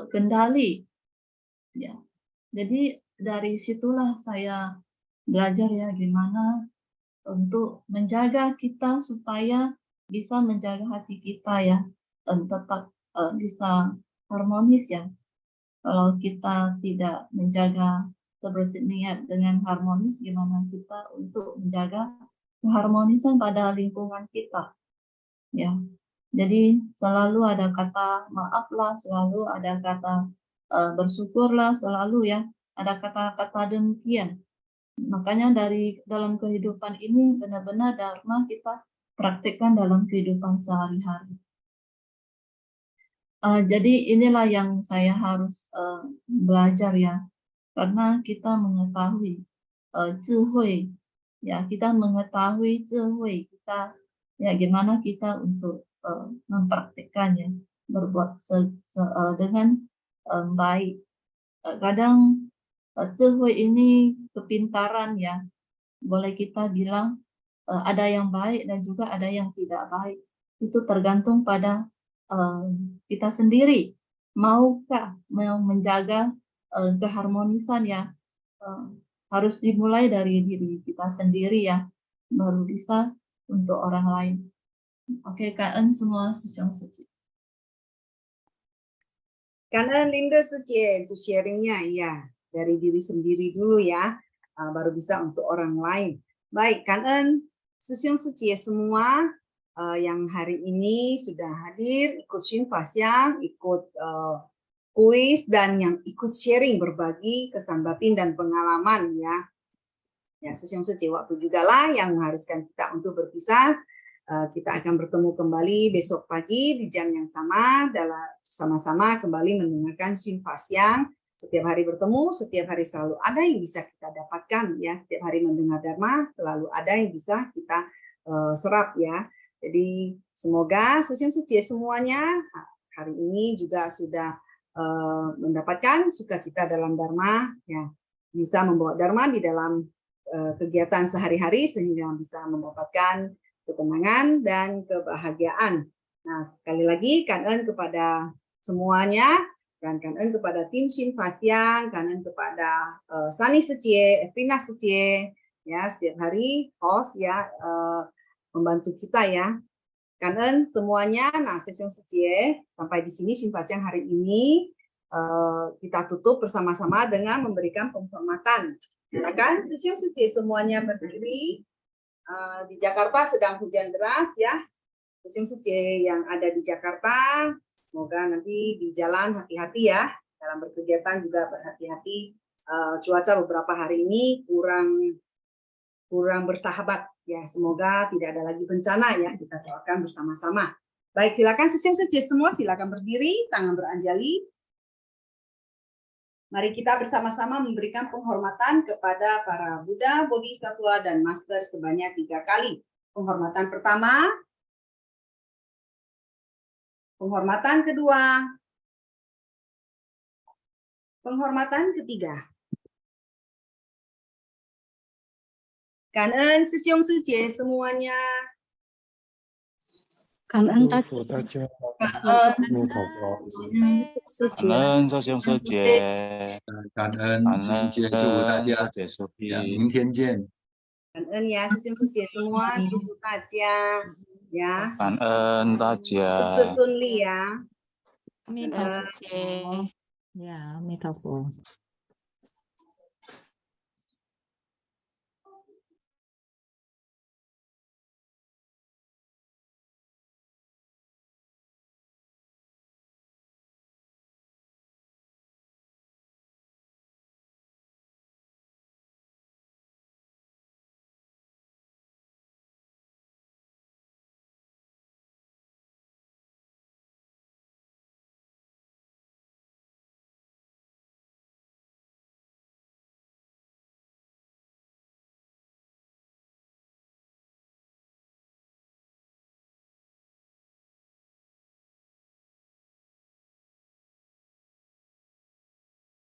kendali ya. Jadi dari situlah saya belajar ya gimana untuk menjaga kita supaya bisa menjaga hati kita ya dan tetap bisa harmonis ya. Kalau kita tidak menjaga sebersih niat dengan harmonis, gimana kita untuk menjaga keharmonisan pada lingkungan kita ya. Jadi selalu ada kata maaflah, selalu ada kata bersyukurlah, selalu ya ada kata-kata demikian. Makanya dalam kehidupan ini benar-benar dharma kita praktikkan dalam kehidupan sehari-hari. Jadi inilah yang saya harus belajar ya, karena kita mengetahui智慧 ya, kita mengetahui 智慧 kita ya gimana kita untuk mempraktikkannya, berbuat dengan baik. Kadang 智慧 ini kepintaran ya, boleh kita bilang ada yang baik dan juga ada yang tidak baik. Itu tergantung pada kita sendiri, maukah mau menjaga keharmonisan ya. Harus dimulai dari diri kita sendiri ya, baru bisa untuk orang lain. Oke, Kak En semua Sesiong Suci. Karena Linda Suci itu sharingnya ya dari diri sendiri dulu ya, baru bisa untuk orang lain. Baik, Kan En, Sesiong Suci semua yang hari ini sudah hadir, ikut Shin Fasyang, ikut kuis, dan yang ikut sharing berbagi kesan batin dan pengalaman ya. Ya, Sesiong Suci waktu juga lah yang mengharuskan kita untuk berpisah. Kita akan bertemu kembali besok pagi di jam yang sama, dalam sama-sama kembali mendengarkan Shin Fasyang. Setiap hari bertemu, setiap hari selalu ada yang bisa kita dapatkan ya. Setiap hari mendengar Dharma selalu ada yang bisa kita serap ya. Jadi semoga Sesiong Suci semuanya hari ini juga sudah mendapatkan sukacita dalam Dharma ya, bisa membawa Dharma di dalam kegiatan sehari-hari sehingga bisa mendapatkan ketenangan dan kebahagiaan. Nah, sekali lagi Kan En kepada semuanya, dan Kan En kepada tim Shin Fasyang, Kan En kepada Sani Suci, Evrina Suci ya, setiap hari host ya membantu kita ya. Kan En semuanya, nah Sesiong Suci sampai di sini Shin Fasyang hari ini kita tutup bersama-sama dengan memberikan penghormatan. Silakan Sesiong Suci semuanya berdiri. Di Jakarta sedang hujan deras ya. Sesiong Suci yang ada di Jakarta, semoga nanti di jalan hati-hati ya. Dalam berkegiatan juga berhati-hati. Cuaca beberapa hari ini kurang bersahabat ya, semoga tidak ada lagi bencana ya, kita doakan bersama-sama. Baik, silakan Sesiong Suci semua, silakan berdiri, tangan beranjali. Mari kita bersama-sama memberikan penghormatan kepada para Buddha, Bodhisattva, dan Master sebanyak 3 kali. Penghormatan pertama, penghormatan kedua, penghormatan ketiga. Kan En Sesiong Suci semuanya. Kan En Sesiong Suci. Kan En Suci, 祝福大家，明天见。 Kan En ya, Sesiong Suci semua, 祝福大家ya. 感恩大家。事事顺利呀。阿弥陀佛，呀，阿弥陀佛。